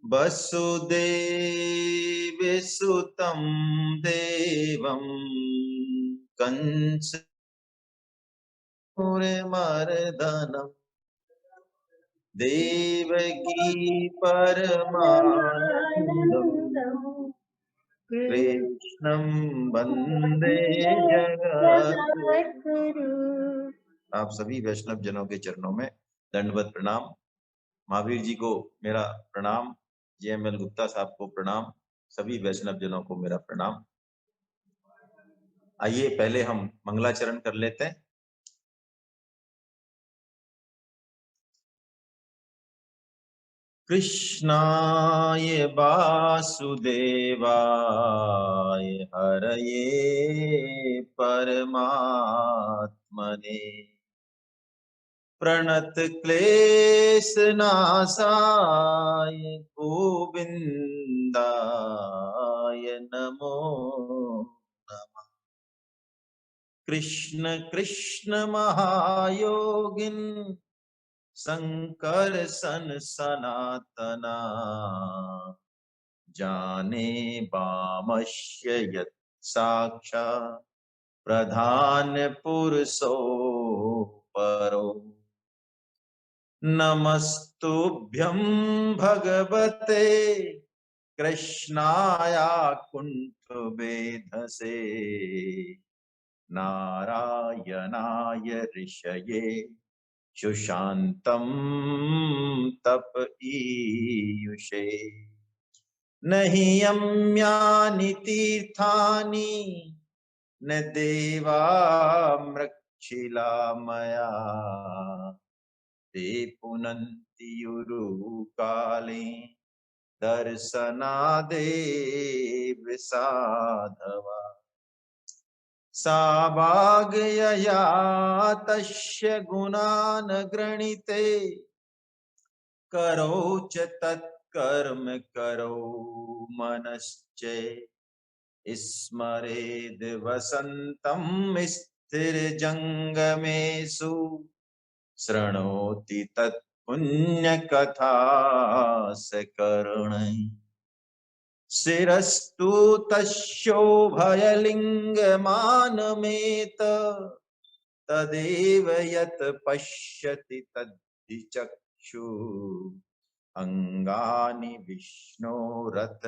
वसुदेवसुतं देवं कंसमर्दनं देवकी परमानन्दं कृष्णं वन्दे जगद्गुरु। आप सभी वैष्णव जनों के चरणों में दंडवत प्रणाम। महावीर जी को मेरा प्रणाम, JML गुप्ता साहब को प्रणाम, सभी वैष्णव जनों को मेरा प्रणाम। आइए पहले हम मंगलाचरण कर लेते हैं। कृष्णाय वासुदेवाय हरये परमात्मने प्रणत क्लेशनाशाय गोविन्दाय नमो नमः। कृष्ण कृष्ण महायोगिन् शंकर सन सनातना जाने वामश्य यत् साक्षात् प्रधान पुरुषो परो। नमस्तुभ्यं भगवते कृष्णाया कुण्ठवेधसे नारायणाय ऋषये सुशान्तं तप ईयुषे। नहि यम्यानि तीर्थानि न देवामृक्षिला मया ते पुनन्ति उरुकाले दर्शनादेव साधवा। सा वाग्यया तस्य गुणान् गृणीते करो च तत्कर्म करो मनश्च स्मरेद् वसन्तं स्थिरजङ्गमेषु शृणोति तत्पुण्यकथासकरुणै। शिरस्तु तस्योभयलिङ्गमानमेत तदेव यत् पश्यति तद्विचक्षु अंगानि विष्णोरथ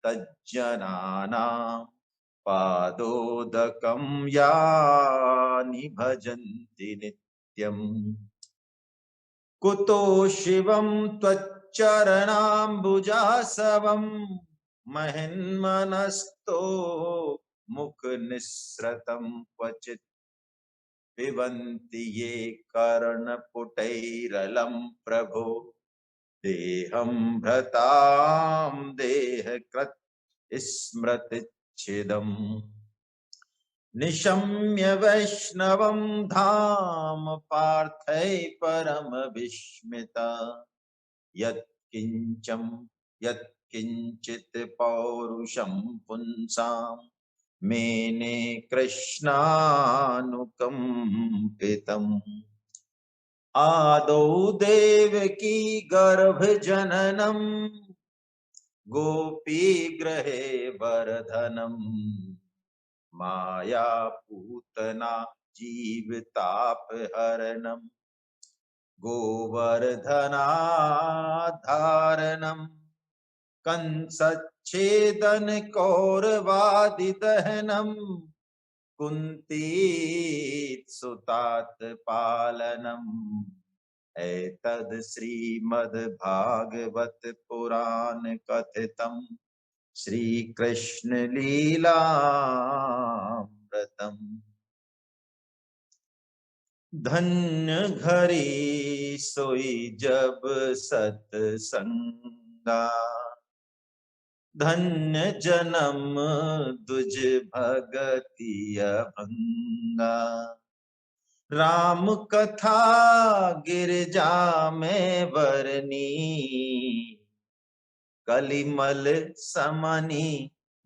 तज्जनानां पादोदकं यानि भजन्ति नित्यम्। कुतो शिवं त्वच्चरणाम्बुजासवं महिन्मनस्तो मुखनिस्सृतं क्वचित् पिबन्ति ये कर्णपुटैरलं प्रभो देहं भ्रतां देहकृत् स्मृतिच्छिदम्। निशम्य वैष्णवं धाम पार्थै परमविस्मिता यत्किञ्चित् पौरुषं पुंसां मेने कृष्णानुकम्पितम्। आदौ देवकी गर्भजननं गोपीगृहे वर्धनम् मायापूतना जीवितापहरणम् गोवर्धनाधारणम् कंसच्छेदन कौरवादिदहनम् कुन्ती सुतात पालनम्। एतद् श्रीमद्भागवत पुराण कथितम् श्रीकृष्ण लीलामृतम्। धन्य घड़ी सोई जब सत्संगा धन्य जन्म दुज भगति अभंगा। राम कथा गिरजा में बरनी कलिमल समनी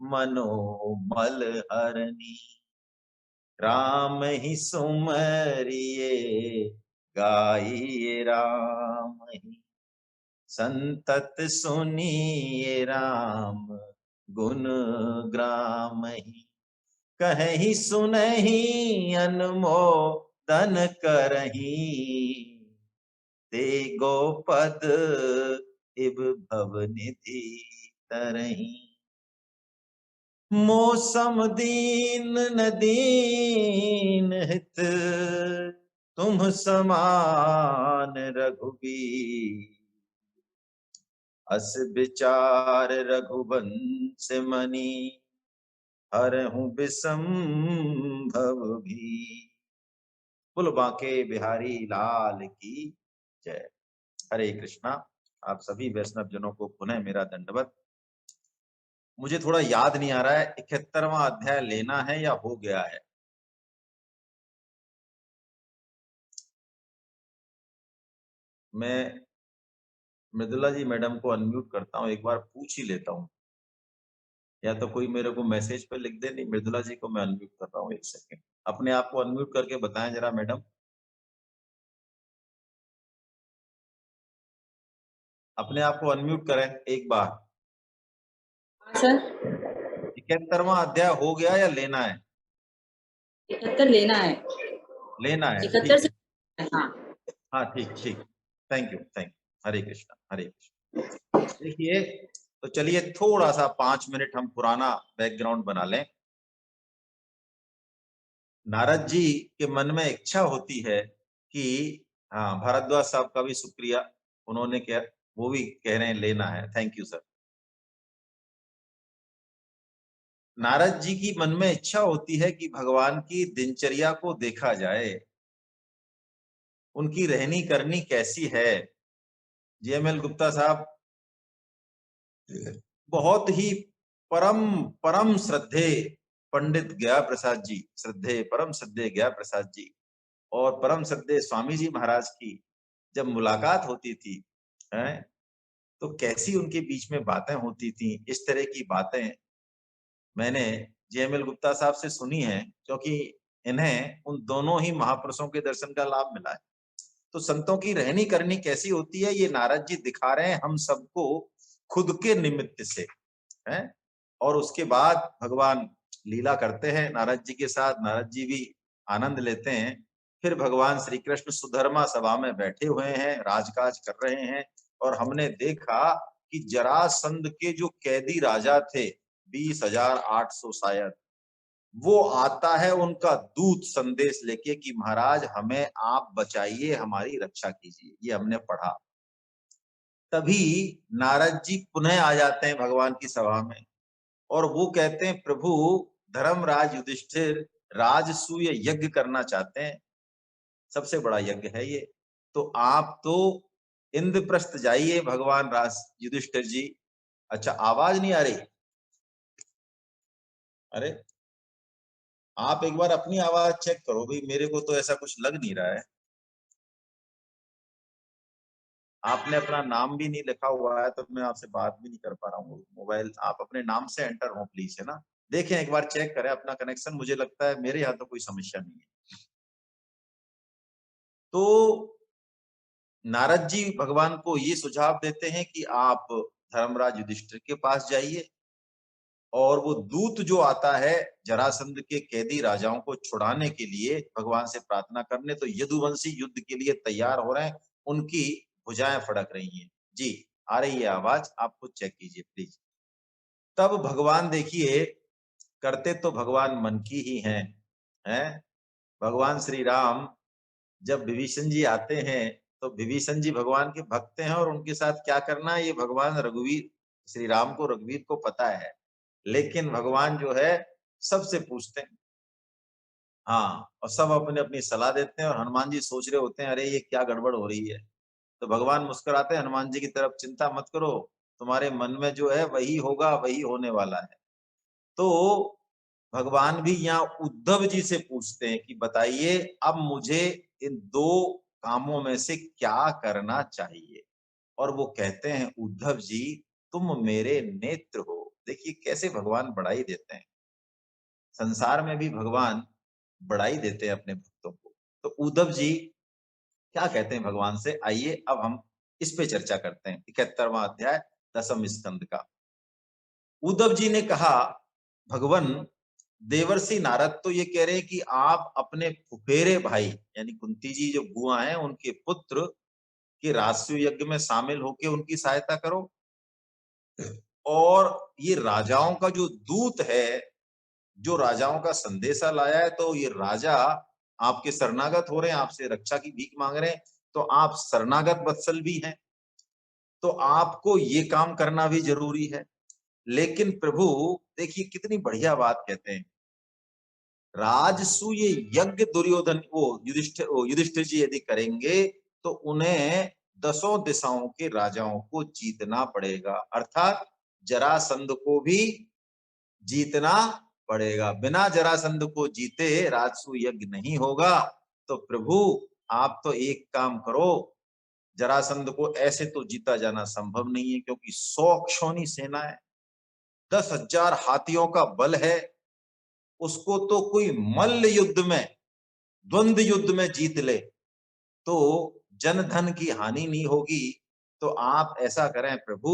मनोमल हरनी। राम ही सुमरिए गाइए राम ही संतत सुनिए राम गुण ग्रामहि, कहीं सुनहि अनुमोदन करहि, ते गोपद इब भव निधि तरहि। मौसम दीन न दीन हित, तुम समान रघुबीर, अस विचार रघुवंश मनि, हरहु विषम भव भी। बोलो बांके बिहारी लाल की जय। हरे कृष्णा। आप सभी वैष्णव जनों को पुनः मेरा दंडवत। मुझे थोड़ा याद नहीं आ रहा है 71वां अध्याय लेना है या हो गया है। मैं मृदुला जी मैडम को अनम्यूट करता हूं, एक बार पूछ ही लेता हूं, या तो कोई मेरे को मैसेज पे लिख दे। नहीं, मृदुला जी को मैं अनम्यूट कर रहा हूँ, एक सेकेंड। अपने आप को अनम्यूट करके बताएं जरा मैडम, अपने आप को अनम्यूट करें एक बार। सर 71वां अध्याय हो गया या लेना है? 71 लेना है। लेना है, 71 ठीक से है। हाँ। हाँ ठीक ठीक, थैंक यू थैंक यू। हरे कृष्णा हरे कृष्णा। देखिए, तो चलिए थोड़ा सा 5 मिनट हम पुराना बैकग्राउंड बना लें। नारद जी के मन में इच्छा होती है कि, हाँ भारद्वाज साहब का भी शुक्रिया, उन्होंने क्या, वो भी कह रहे हैं लेना है, thank you sir. Narad ji की मन में इच्छा होती है कि भगवान की दिनचर्या को देखा जाए, उनकी रहनी करनी कैसी है। जेएमएल गुप्ता साहब बहुत ही परम परम श्रद्धे पंडित गया प्रसाद जी, श्रद्धे परम श्रद्धे गया प्रसाद जी और परम श्रद्धे स्वामी जी महाराज की जब मुलाकात होती थी, हैं, तो कैसी उनके बीच में बातें होती थी। इस तरह की बातें मैंने जेएमएल गुप्ता साहब से सुनी है, क्योंकि इन्हें उन दोनों ही महापुरुषों के दर्शन का लाभ मिला है। तो संतों की रहनी करनी कैसी होती है, ये नारद जी दिखा रहे हैं हम सबको खुद के निमित्त से, हैं। और उसके बाद भगवान लीला करते हैं नारद जी के साथ, नारद जी भी आनंद लेते हैं। फिर भगवान श्री कृष्ण सुधर्मा सभा में बैठे हुए हैं, राजकाज कर रहे हैं, और हमने देखा कि जरासंध के जो कैदी राजा थे 20,800 शायद, वो आता है उनका दूत संदेश लेके कि महाराज हमें आप बचाइए, हमारी रक्षा कीजिए। ये हमने पढ़ा। तभी नारद जी पुनः आ जाते हैं भगवान की सभा में, और वो कहते हैं प्रभु धर्मराज युधिष्ठिर राजसूय यज्ञ करना चाहते हैं, सबसे बड़ा यज्ञ है ये, तो आप तो इंद्रप्रस्थ जाइए भगवान राज युधिष्ठिर जी। अच्छा, आवाज नहीं आ रही? अरे आप एक बार अपनी आवाज चेक करो भाई, मेरे को तो ऐसा कुछ लग नहीं रहा है। आपने अपना नाम भी नहीं लिखा हुआ है, तो मैं आपसे बात भी नहीं कर पा रहा हूँ। मोबाइल आप अपने नाम से एंटर हो प्लीज, है ना। देखें एक बार, चेक करें अपना कनेक्शन। मुझे लगता है मेरे यहाँ तो कोई समस्या नहीं है। तो नारद जी भगवान को ये सुझाव देते हैं कि आप धर्मराज युधिष्ठिर के पास जाइए, और वो दूत जो आता है जरासंध के कैदी राजाओं को छुड़ाने के लिए भगवान से प्रार्थना करने, तो यदुवंशी युद्ध के लिए तैयार हो रहे हैं, उनकी भुजाएं फड़क रही हैं। जी आ रही है आवाज, आप खुद चेक कीजिए प्लीज। तब भगवान देखिए, करते तो भगवान मन की ही हैं। भगवान श्री राम जब विभीषण जी आते हैं, तो विभीषण जी भगवान के भक्त हैं, और उनके साथ क्या करना है ये भगवान रघुवीर श्री राम को, रघुवीर को पता है। लेकिन भगवान जो है सबसे पूछते हैं, हाँ, और सब अपने अपनी सलाह देते हैं, और हनुमान जी सोच रहे होते हैं अरे ये क्या गड़बड़ हो रही है। तो भगवान मुस्कुराते हैं हनुमान जी की तरफ, चिंता मत करो, तुम्हारे मन में जो है वही होगा, वही होने वाला है। तो भगवान भी यहाँ उद्धव जी से पूछते हैं कि बताइए अब मुझे इन दो कामों में से क्या करना चाहिए। और वो कहते हैं उद्धव जी तुम मेरे नेत्र हो। देखिए कैसे भगवान बढ़ाई देते हैं, संसार में भी भगवान बढ़ाई देते हैं अपने भक्तों को। तो उद्धव जी क्या कहते हैं भगवान से, आइए अब हम इस पे चर्चा करते हैं। 71वां अध्याय 10वें स्कंद का। उद्धव जी ने कहा, भगवन, देवर्षि नारद तो ये कह रहे हैं कि आप अपने फुफेरे भाई यानी कुंती जी जो बुआ हैं उनके पुत्र के राजसूय यज्ञ में शामिल होकर उनकी सहायता करो, और ये राजाओं का जो दूत है, जो राजाओं का संदेशा लाया है, तो ये राजा आपके शरणागत हो रहे हैं, आपसे रक्षा की भीख मांग रहे हैं, तो आप शरणागत वत्सल भी हैं, तो आपको ये काम करना भी जरूरी है। लेकिन प्रभु देखिए कितनी बढ़िया बात कहते हैं, राजसूय यज्ञ दुर्योधन वो युधिष्ठिर जी यदि करेंगे तो उन्हें 10 दिशाओं के राजाओं को जीतना पड़ेगा, अर्थात जरासंध को भी जीतना पड़ेगा। बिना जरासंध को जीते राजसूय यज्ञ नहीं होगा। तो प्रभु आप तो एक काम करो, जरासंध को ऐसे तो जीता जाना संभव नहीं है, क्योंकि 100 क्षौणी सेना है, 10,000 हाथियों का बल है, उसको तो कोई मल्ल युद्ध में, द्वंद्व युद्ध में जीत ले तो जन धन की हानि नहीं होगी। तो आप ऐसा करें प्रभु,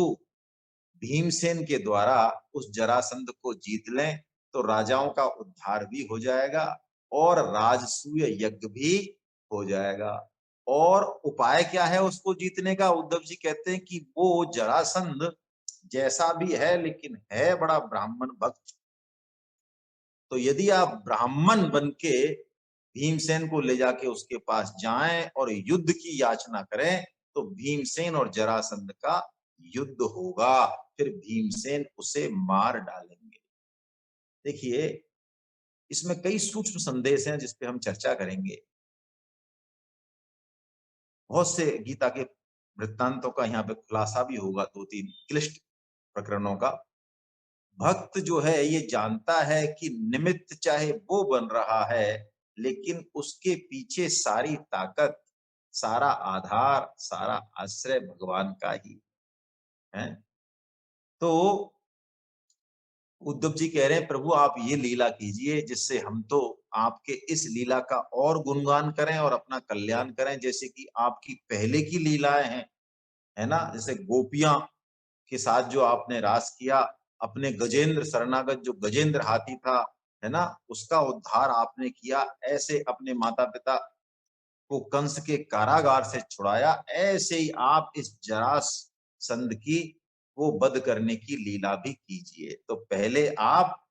भीमसेन के द्वारा उस जरासंध को जीत लें तो राजाओं का उद्धार भी हो जाएगा और राजसूय यज्ञ भी हो जाएगा। और उपाय क्या है उसको जीतने का? उद्धव जी कहते हैं कि वो जरासंध जैसा भी है लेकिन है बड़ा ब्राह्मण भक्त, तो यदि आप ब्राह्मण बन के भीमसेन को ले जाके उसके पास जाएं और युद्ध की याचना करें तो भीमसेन और जरासंध का युद्ध होगा, फिर भीमसेन उसे मार डालेंगे। देखिए इसमें कई सूक्ष्म संदेश हैं जिस पे हम चर्चा करेंगे। बहुत से गीता के वृत्तांतों का यहाँ पे खुलासा भी होगा, 2-3 क्लिष्ट प्रकरणों का। भक्त जो है ये जानता है कि निमित्त चाहे वो बन रहा है, लेकिन उसके पीछे सारी ताकत, सारा आधार, सारा आश्रय भगवान का ही है। तो उद्धव जी कह रहे हैं प्रभु आप ये लीला कीजिए जिससे हम तो आपके इस लीला का और गुणगान करें और अपना कल्याण करें, जैसे कि आपकी पहले की लीलाएं हैं, है ना? जैसे गोपियां के साथ जो आपने रास किया, अपने गजेंद्र शरणागत जो गजेंद्र हाथी था, है ना, उसका उद्धार आपने किया, ऐसे अपने माता पिता को कंस के कारागार से छुड़ाया, ऐसे ही आप इस जरासंध की वो वध करने की लीला भी कीजिए। तो पहले आप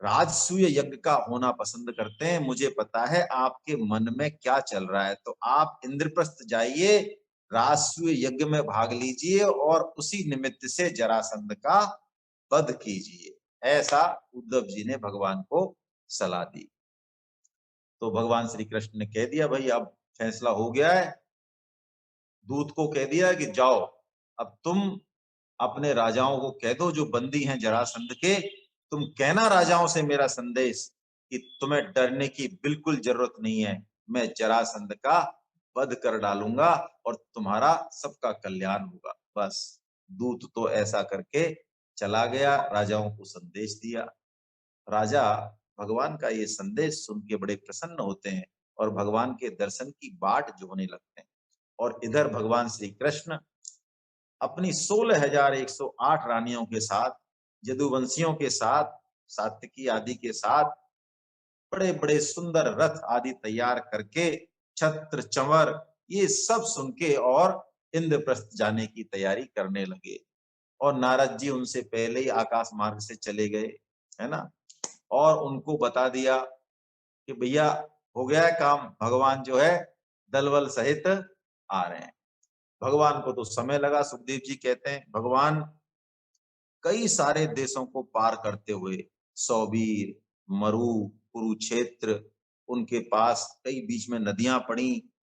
राजसूय यज्ञ का होना पसंद करते हैं, मुझे पता है आपके मन में क्या चल रहा है, तो आप इंद्रप्रस्थ जाइए, राजसूय यज्ञ में भाग लीजिए और उसी निमित्त से जरासंध का वध कीजिए। ऐसा उद्धव जी ने भगवान को सलाह दी। तो भगवान श्री कृष्ण ने कह दिया भाई अब फैसला हो गया है, दूत को कह दिया कि जाओ अब तुम अपने राजाओं को कह दो जो बंदी हैं जरासंध के, तुम कहना राजाओं से मेरा संदेश कि तुम्हें डरने की बिल्कुल जरूरत नहीं है, मैं जरासंध का वध कर डालूंगा और तुम्हारा सबका कल्याण होगा। बस दूत तो ऐसा करके चला गया, राजाओं को संदेश दिया। राजा भगवान का ये संदेश सुन के बड़े प्रसन्न होते हैं और भगवान के दर्शन की बाट जोहने लगते हैं। और इधर भगवान श्री कृष्ण अपनी 16,108 रानियों के साथ, यदुवंशियों के साथ, सात्विकी आदि के साथ बड़े बड़े सुंदर रथ आदि तैयार करके, छत्र चंवर ये सब सुन के और इंद्रप्रस्थ जाने की तैयारी करने लगे। और नारद जी उनसे पहले ही आकाश मार्ग से चले गए, है ना, और उनको बता दिया कि भैया हो गया है काम, भगवान जो है दल बल सहित आ रहे हैं। भगवान को तो समय लगा, सुखदेव जी कहते हैं भगवान कई सारे देशों को पार करते हुए, सौबीर, मरु, कुरुक्षेत्र, उनके पास कई बीच में नदियां पड़ी,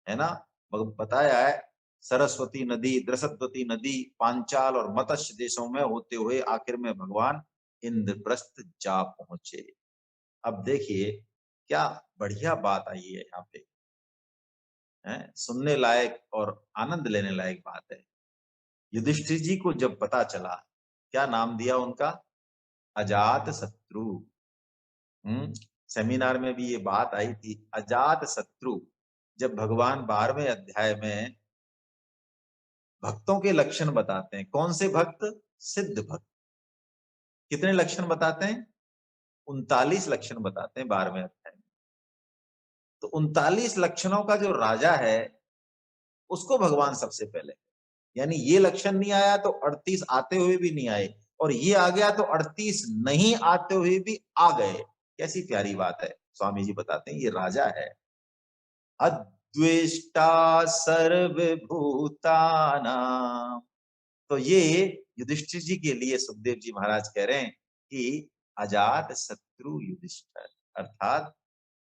है ना, बताया है, सरस्वती नदी, द्रसद्वती नदी, पांचाल और मत्स्य देशों में होते हुए आखिर में भगवान इंद्रप्रस्थ जा पहुंचे। अब देखिए क्या बढ़िया बात आई है यहाँ पे, है सुनने लायक और आनंद लेने लायक बात है। युधिष्ठिर जी को जब पता चला, क्या नाम दिया उनका? अजात शत्रु। सेमिनार में भी ये बात आई थी, अजात शत्रु। जब भगवान 12वें अध्याय में भक्तों के लक्षण बताते हैं। कौन से भक्त? सिद्ध भक्त। कितने लक्षण बताते हैं? 39 लक्षण बताते हैं 12वें अध्याय में। तो 39 लक्षणों का जो राजा है उसको भगवान सबसे पहले, यानी ये लक्षण नहीं आया तो 38 आते हुए भी नहीं आए, और ये आ गया तो 38 नहीं आते हुए भी आ गए। कैसी प्यारी बात है। स्वामी जी बताते हैं ये राजा है। अद्वेष्टा सर्वभूतानां। तो ये युधिष्ठिर जी के लिए सुखदेव जी महाराज कह रहे हैं कि अजात शत्रु युधिष्ठिर, अर्थात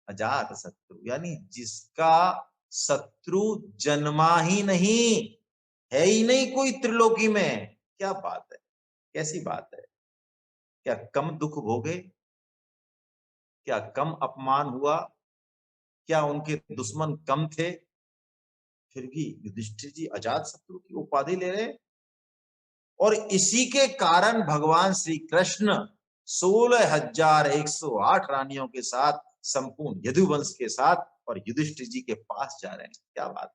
अजात शत्रु यानी जिसका शत्रु जन्मा ही नहीं, है ही नहीं कोई त्रिलोकी में। क्या बात है, कैसी बात है। क्या कम दुख भोगे? क्या कम अपमान हुआ? क्या उनके दुश्मन कम थे? फिर भी युधिष्ठिर जी अजात शत्रु की उपाधि ले रहे। और इसी के कारण भगवान श्री कृष्ण 16,108 रानियों के साथ, संपूर्ण यदुवंश के साथ, और युधिष्ठिर जी के पास जा रहे हैं। क्या बात।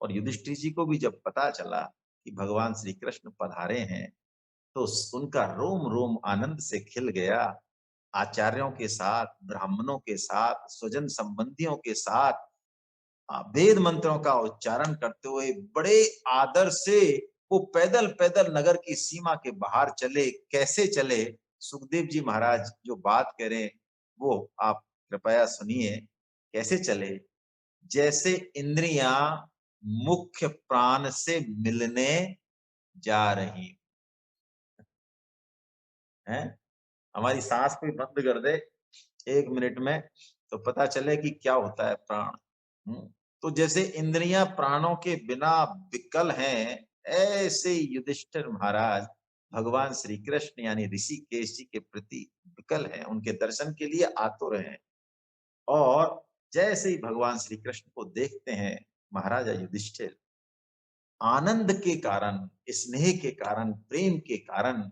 और युधिष्ठिर जी को भी जब पता चला कि भगवान श्री कृष्ण पधारे हैं तो उनका रोम रोम आनंद से खिल गया। आचार्यों के साथ, ब्राह्मणों के साथ, स्वजन संबंधियों के साथ वेद मंत्रों का उच्चारण करते हुए बड़े आदर से वो पैदल पैदल नगर की सीमा के बाहर चले। कैसे चले? सुखदेव जी महाराज जो बात कह रहे हैं वो आप कृपया सुनिए। कैसे चले? जैसे इंद्रियां मुख्य प्राण से मिलने जा रही हैं। हमारी सांस कोई बंद कर दे 1 मिनट में तो पता चले कि क्या होता है प्राण। तो जैसे इंद्रियां प्राणों के बिना विकल हैं, ऐसे युधिष्ठिर महाराज भगवान श्री कृष्ण यानी ऋषिकेश जी के प्रति विकल हैं, उनके दर्शन के लिए आतुर हैं। और जैसे ही भगवान श्री कृष्ण को देखते हैं महाराजा युधिष्ठिर, आनंद के कारण, स्नेह के कारण, प्रेम के कारण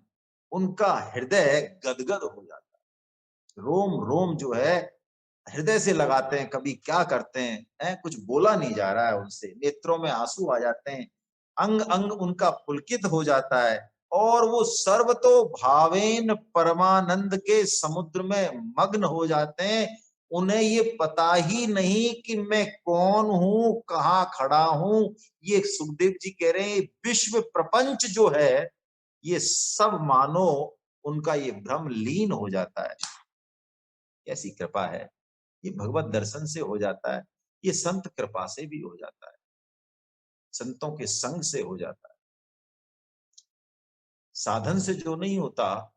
उनका हृदय गदगद हो जाता है। रोम रोम जो है हृदय से लगाते हैं। कभी क्या करते हैं, कुछ बोला नहीं जा रहा है उनसे, नेत्रों में आंसू आ जाते हैं, अंग अंग उनका पुलकित हो जाता है, और वो सर्वतो भावेन परमानंद के समुद्र में मग्न हो जाते हैं। उन्हें ये पता ही नहीं कि मैं कौन हूं, कहाँ खड़ा हूं। ये सुखदेव जी कह रहे हैं विश्व प्रपंच जो है ये सब मानो उनका ये भ्रम लीन हो जाता है। कैसी कृपा है। ये भगवत दर्शन से हो जाता है, ये संत कृपा से भी हो जाता है, संतों के संग से हो जाता है। साधन से जो नहीं होता,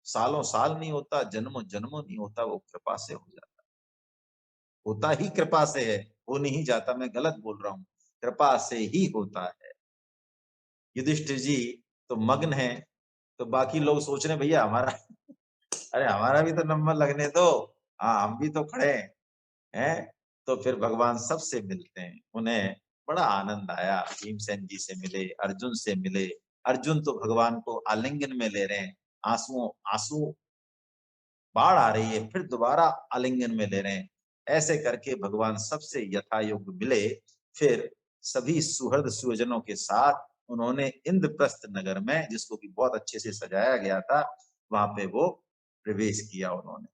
सालों साल नहीं होता, जन्मों जन्मों नहीं होता, वो कृपा से हो जाता है। होता ही कृपा से है, हो नहीं जाता। मैं गलत बोल रहा हूं, कृपा से ही होता है। युधिष्ठिर जी तो मग्न है, तो बाकी लोग सोच रहे भैया हमारा अरे हमारा भी तो नंबर लगने दो, हाँ हम भी तो खड़े हैं। तो फिर भगवान सबसे मिलते हैं। उन्हें बड़ा आनंद आया। भीमसेन जी से मिले, अर्जुन से मिले। अर्जुन तो भगवान को आलिंगन में ले रहे हैं, आंसुओं आंसू बाढ़ आ रही है, फिर दोबारा आलिंगन में ले रहे हैं। ऐसे करके भगवान सबसे यथायोग्य मिले। फिर सभी सुहृद सुजनों के साथ उन्होंने इंद्रप्रस्थ नगर में, जिसको कि बहुत अच्छे से सजाया गया था, वहां पे वो प्रवेश किया उन्होंने।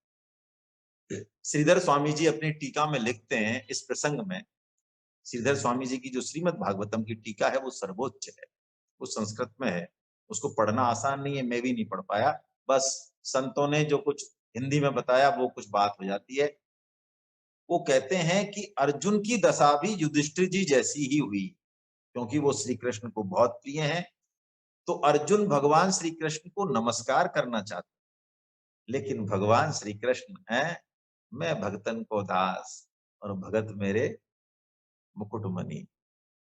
श्रीधर स्वामी जी अपनी टीका में लिखते हैं इस प्रसंग में। श्रीधर स्वामी जी की जो श्रीमद् भागवतम की टीका है वो सर्वोच्च है, वो संस्कृत में है। उसको पढ़ना आसान नहीं है, मैं भी नहीं पढ़ पाया। बस संतों ने जो कुछ हिंदी में बताया वो कुछ बात हो जाती है। वो कहते हैं कि अर्जुन की दशा भी युधिष्ठिर जी जैसी ही हुई, क्योंकि वो श्री कृष्ण को बहुत प्रिय हैं। तो अर्जुन भगवान श्री कृष्ण को नमस्कार करना चाहते, लेकिन भगवान श्री कृष्ण हैं, मैं भगतन को दास और भगत मेरे मुकुटमणि।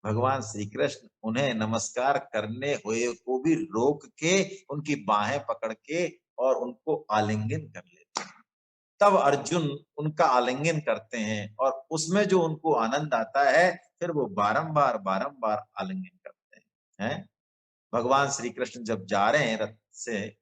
भगवान श्री कृष्ण उन्हें नमस्कार करने हुए को भी रोक के उनकी बाहें पकड़ के और उनको आलिंगन कर लेते हैं। तब अर्जुन उनका आलिंगन करते हैं और उसमें जो उनको आनंद आता है फिर वो बारंबार बारंबार आलिंगन करते हैं। भगवान श्री कृष्ण जब जा रहे हैं रथ से,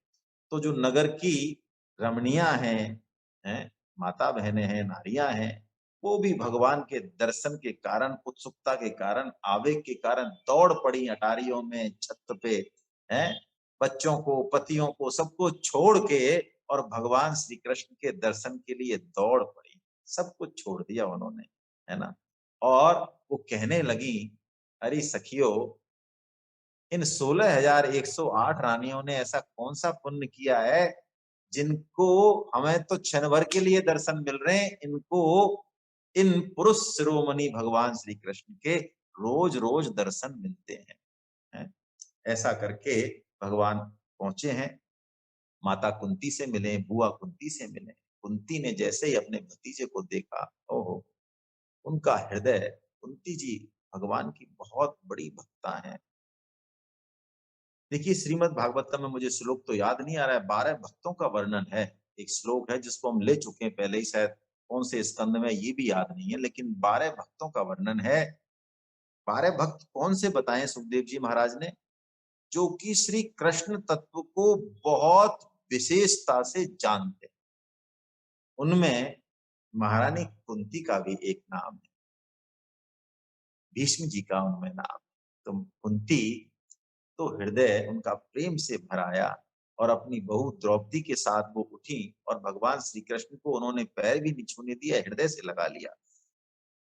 तो जो नगर की रमणियां हैं, माता बहनें हैं, नारियां हैं, वो भी भगवान के दर्शन के कारण, उत्सुकता के कारण, आवेग के कारण दौड़ पड़ी अटारियों में, छत पे, हैं, बच्चों को, पतियों को, सबको छोड़ के और भगवान श्री कृष्ण के दर्शन के लिए दौड़ पड़ी। सब कुछ छोड़ दिया उन्होंने, है ना? और वो कहने लगी, अरे सखियों, इन 16,108 रानियों ने ऐसा कौन सा पुण्य किया है जिनको हमें तो क्षण भर के लिए दर्शन मिल रहे हैं, इनको इन पुरुष शिरोमणि भगवान श्री कृष्ण के रोज रोज दर्शन मिलते हैं। ऐसा करके भगवान पहुंचे हैं, माता कुंती से मिले, बुआ कुंती से मिले। कुंती ने जैसे ही अपने भतीजे को देखा, ओहो, उनका हृदय, कुंती जी भगवान की बहुत बड़ी भक्ता हैं। देखिए, श्रीमद् भागवतम में मुझे श्लोक तो याद नहीं आ रहा है, 12 भक्तों का वर्णन है। एक श्लोक है जिसको हम ले चुके हैं पहले ही, शायद कौन से स्कंद में, ये भी याद नहीं है, लेकिन 12 भक्तों का वर्णन है। 12 भक्त कौन से बताएं सुखदेव जी महाराज ने? जो कि श्री कृष्ण तत्व को बहुत विशेषता से जानते। उनमें महारानी कुंती का भी एक नाम है, भीष्म जी का उनमें नाम है। तो कुंती तो हृदय उनका प्रेम से भर आया और अपनी बहू द्रौपदी के साथ वो उठी और भगवान श्री कृष्ण को उन्होंने पैर भी नहीं छूने दिया, हृदय से लगा लिया।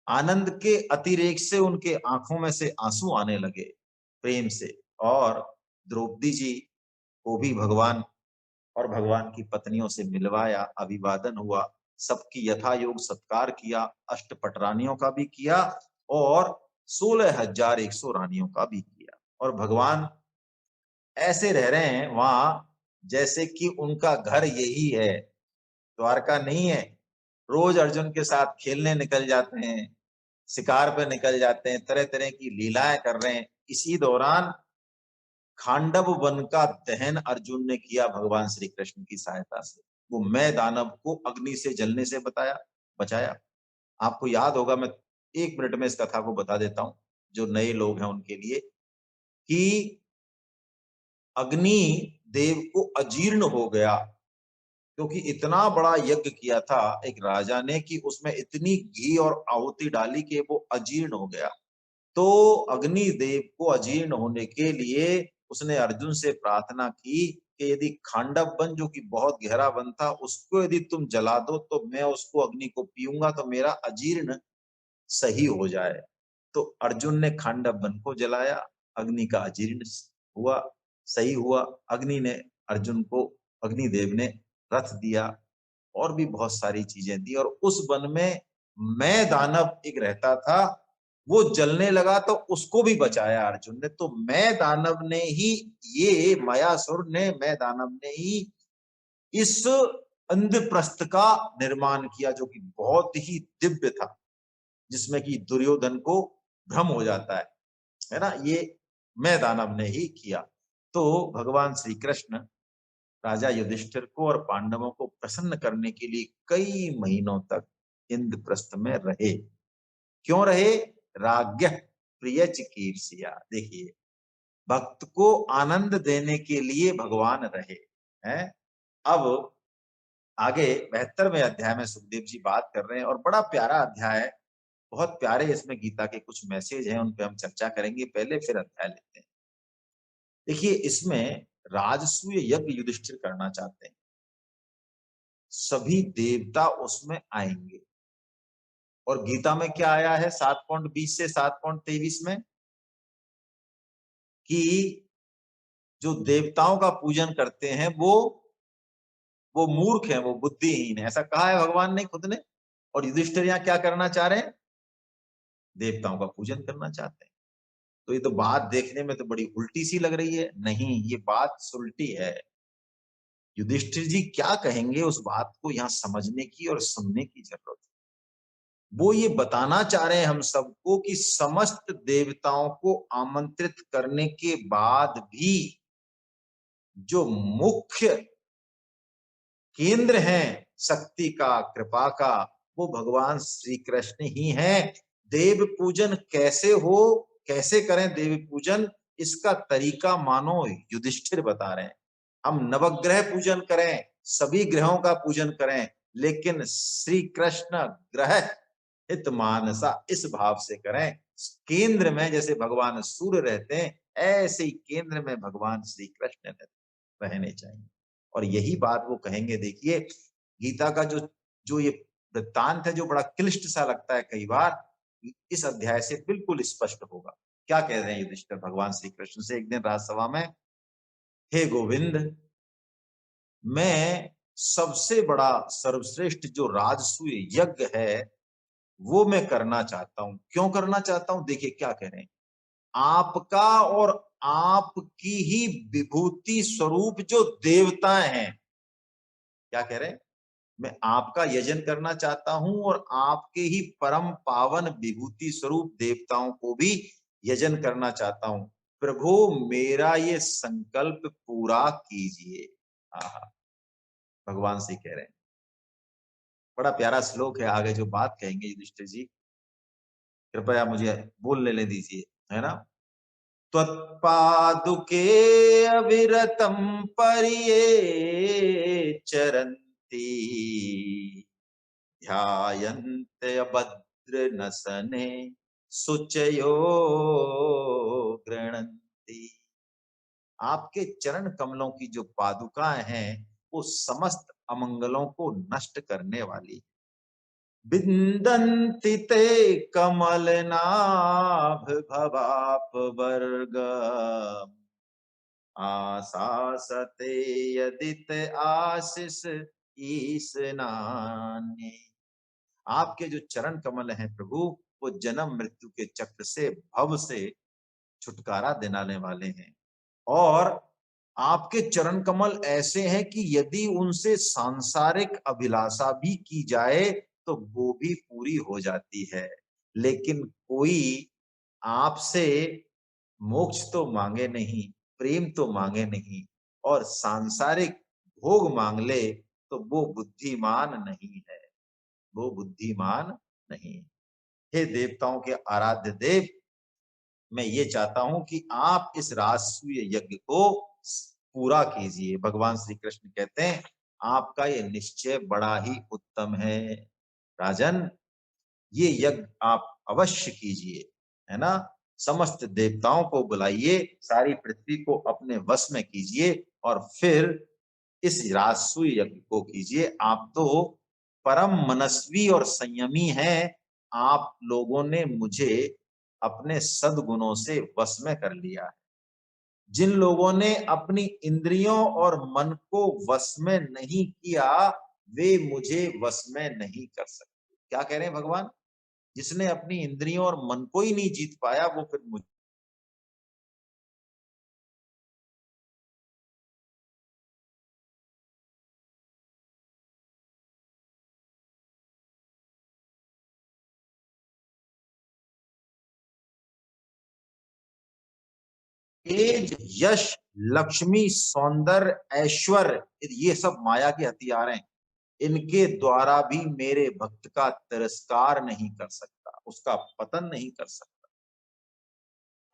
आनंद के अतिरेक से उनके आंखों में से आंसू आने लगे प्रेम से। और द्रौपदी जी को भी भगवान और भगवान की पत्नियों से मिलवाया, अभिवादन हुआ, सबकी यथा योग सत्कार किया, अष्टपट रानियों का भी किया और 16,100 रानियों का भी किया। और भगवान ऐसे रह रहे हैं वहां जैसे कि उनका घर यही है, द्वारका नहीं है। रोज अर्जुन के साथ खेलने निकल जाते हैं, शिकार पे निकल जाते हैं, तरह तरह की लीलाएं कर रहे हैं। इसी दौरान खांडव वन का दहन अर्जुन ने किया भगवान श्री कृष्ण की सहायता से। वो मैं दानव को अग्नि से जलने से बचाया। आपको याद होगा, मैं 1 मिनट में इस कथा को बता देता हूं जो नए लोग हैं उनके लिए, कि अग्नि देव को अजीर्ण हो गया क्योंकि इतना बड़ा यज्ञ किया था एक राजा ने कि उसमें इतनी घी और आहुति डाली कि वो अजीर्ण हो गया। तो अग्निदेव को अजीर्ण होने के लिए उसने अर्जुन से प्रार्थना की कि यदि खांडव वन, जो कि बहुत गहरा वन था, उसको यदि तुम जला दो तो मैं उसको अग्नि को पीऊंगा तो मेरा अजीर्ण सही हो जाए। तो अर्जुन ने खांडव वन को जलाया, अग्नि का अजीर्ण हुआ, सही हुआ। अग्नि ने अर्जुन को, अग्निदेव ने रथ दिया और भी बहुत सारी चीजें दी। और उस वन में मैं दानव एक रहता था, वो जलने लगा तो उसको भी बचाया अर्जुन ने। तो मैं दानव ने ही, ये मायासुर ने, मैं दानव ने ही इस इंद्रप्रस्थ का निर्माण किया जो कि बहुत ही दिव्य था, जिसमें कि दुर्योधन को भ्रम हो जाता है ना? ये मैं दानव ने ही किया। तो भगवान श्री कृष्ण राजा युधिष्ठिर को और पांडवों को प्रसन्न करने के लिए कई महीनों तक इंद्रप्रस्थ में रहे। क्यों रहे? राज्ञ प्रिय चिकीर्षिया। देखिए, भक्त को आनंद देने के लिए भगवान रहे हैं। अब आगे 72वें अध्याय में सुखदेव जी बात कर रहे हैं और बड़ा प्यारा अध्याय है, बहुत प्यारे इसमें गीता के कुछ मैसेज हैं, उन पे हम चर्चा करेंगे। पहले फिर अध्याय लेते हैं। देखिए, इसमें राजसूय यज्ञ युधिष्ठिर करना चाहते हैं, सभी देवता उसमें आएंगे। और गीता में क्या आया है 7.20 से 7.23 में, कि जो देवताओं का पूजन करते हैं वो मूर्ख हैं, वो बुद्धिहीन है, ऐसा कहा है भगवान ने खुद ने। और युधिष्ठिर यहाँ क्या करना चाह रहे हैं? देवताओं का पूजन करना चाहते हैं। तो ये तो बात देखने में तो बड़ी उल्टी सी लग रही है। नहीं, ये बात सुलटी है। युधिष्ठिर जी क्या कहेंगे, उस बात को यहाँ समझने की और सुनने की जरूरत है। वो ये बताना चाह रहे हैं हम सबको कि समस्त देवताओं को आमंत्रित करने के बाद भी जो मुख्य केंद्र है शक्ति का, कृपा का, वो भगवान श्री कृष्ण ही हैं। देव पूजन कैसे हो, कैसे करें देव पूजन, इसका तरीका मानो युधिष्ठिर बता रहे हैं। हम नवग्रह पूजन करें, सभी ग्रहों का पूजन करें, लेकिन श्री कृष्ण ग्रह हित मानसा, इस भाव से करें। केंद्र में जैसे भगवान सूर्य रहते हैं, ऐसे ही केंद्र में भगवान श्री कृष्ण रहने चाहिए। और यही बात वो कहेंगे। देखिए, गीता का जो जो ये वृत्तांत है, जो बड़ा क्लिष्ट सा लगता है कई बार, इस अध्याय से बिल्कुल स्पष्ट होगा। क्या कह रहे हैं युधिष्ठिर भगवान श्री कृष्ण से एक दिन राजसभा में? हे गोविंद, मैं सबसे बड़ा सर्वश्रेष्ठ जो राजसूय यज्ञ है वो मैं करना चाहता हूं। क्यों करना चाहता हूं? देखिए क्या कह रहे हैं। आपका और आपकी ही विभूति स्वरूप जो देवताएं हैं, क्या कह रहे हैं? मैं आपका यजन करना चाहता हूं और आपके ही परम पावन विभूति स्वरूप देवताओं को भी यजन करना चाहता हूं। प्रभु, मेरा ये संकल्प पूरा कीजिए। आहा, भगवान से कह रहे हैं। बड़ा प्यारा श्लोक है। आगे जो बात कहेंगे युधिष्ठिर जी, कृपया मुझे बोलने ले दीजिए, है ना। त्वत्पादुके अविरतं परियेचरन्ति, ध्यायन्ते अभद्रनसने शुचयो गृह्णन्ति। आपके चरण कमलों की जो पादुकाएं हैं वो समस्त अमंगलों को नष्ट करने वाली। विन्दन्ति ते कमलनाभ भवापवर्ग, आशासते यदित आशीष ईसनान्ये। आपके जो चरण कमल हैं प्रभु, वो जन्म मृत्यु के चक्र से, भव से छुटकारा दिलाने वाले हैं। और आपके चरण कमल ऐसे हैं कि यदि उनसे सांसारिक अभिलाषा भी की जाए तो वो भी पूरी हो जाती है। लेकिन कोई आपसे मोक्ष तो मांगे नहीं, प्रेम तो मांगे नहीं, और सांसारिक भोग मांग ले तो वो बुद्धिमान नहीं है, वो बुद्धिमान नहीं। हे देवताओं के आराध्य देव, मैं ये चाहता हूं कि आप इस राजसूय यज्ञ को पूरा कीजिए। भगवान श्री कृष्ण कहते हैं, आपका ये निश्चय बड़ा ही उत्तम है राजन, ये यज्ञ आप अवश्य कीजिए, है ना। समस्त देवताओं को बुलाइए, सारी पृथ्वी को अपने वश में कीजिए और फिर इस राजसूय यज्ञ को कीजिए। आप तो परम मनस्वी और संयमी हैं। आप लोगों ने मुझे अपने सद्गुणों से वश में कर लिया है। जिन लोगों ने अपनी इंद्रियों और मन को वश में नहीं किया, वे मुझे वश में नहीं कर सकते। क्या कह रहे हैं भगवान? जिसने अपनी इंद्रियों और मन को ही नहीं जीत पाया, वो फिर मुझे तेज, यश, लक्ष्मी, सौंदर्य, ऐश्वर्य, ये सब माया के हथियार हैं। इनके द्वारा भी मेरे भक्त का तिरस्कार नहीं कर सकता, उसका पतन नहीं कर सकता,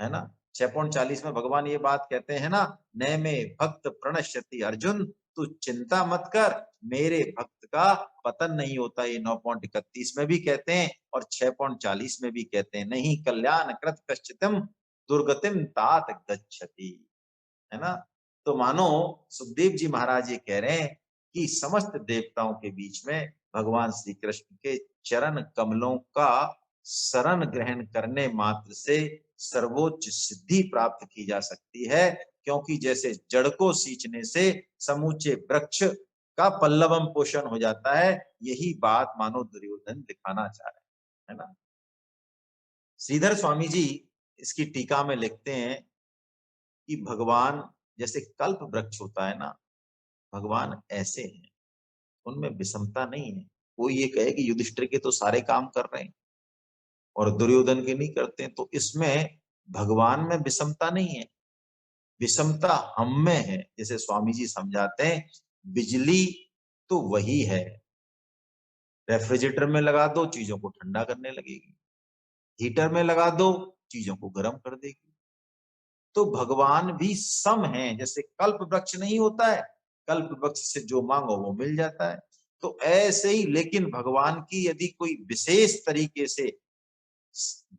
है ना। 6.40 में भगवान ये बात कहते हैं ना, न में भक्त प्रणश्यति अर्जुन, तू चिंता मत कर, मेरे भक्त का पतन नहीं होता। ये 9.31 में भी कहते हैं और 6.40 में भी कहते हैं, नहीं कल्याण कृत कश्चितम दुर्गतिम तात गच्छति, है ना। तो मानो सुखदेव जी महाराज ये कह रहे हैं कि समस्त देवताओं के बीच में भगवान श्री कृष्ण के चरण कमलों का शरण ग्रहण करने मात्र से सर्वोच्च सिद्धि प्राप्त की जा सकती है। क्योंकि जैसे जड़ को सींचने से समूचे वृक्ष का पल्लवम पोषण हो जाता है, यही बात मानो दुर्योधन दिखाना चाह रहे हैं, है ना। श्रीधर स्वामी जी इसकी टीका में लिखते हैं कि भगवान जैसे कल्प वृक्ष होता है ना, भगवान ऐसे हैं, उनमें विषमता नहीं है। कोई ये कहे कि युधिष्ठिर के तो सारे काम कर रहे हैं और दुर्योधन के नहीं करते हैं, तो इसमें भगवान में विषमता नहीं है, विषमता हम में है। जैसे स्वामी जी समझाते हैं, बिजली तो वही है, रेफ्रिजरेटर में लगा दो चीजों को ठंडा करने लगेगी, हीटर में लगा दो चीजों को गर्म कर देगी। तो भगवान भी सम है। जैसे कल्प वृक्ष नहीं होता है, कल्प वृक्ष से जो मांगो वो मिल जाता है, तो ऐसे ही, लेकिन भगवान की यदि कोई विशेष तरीके से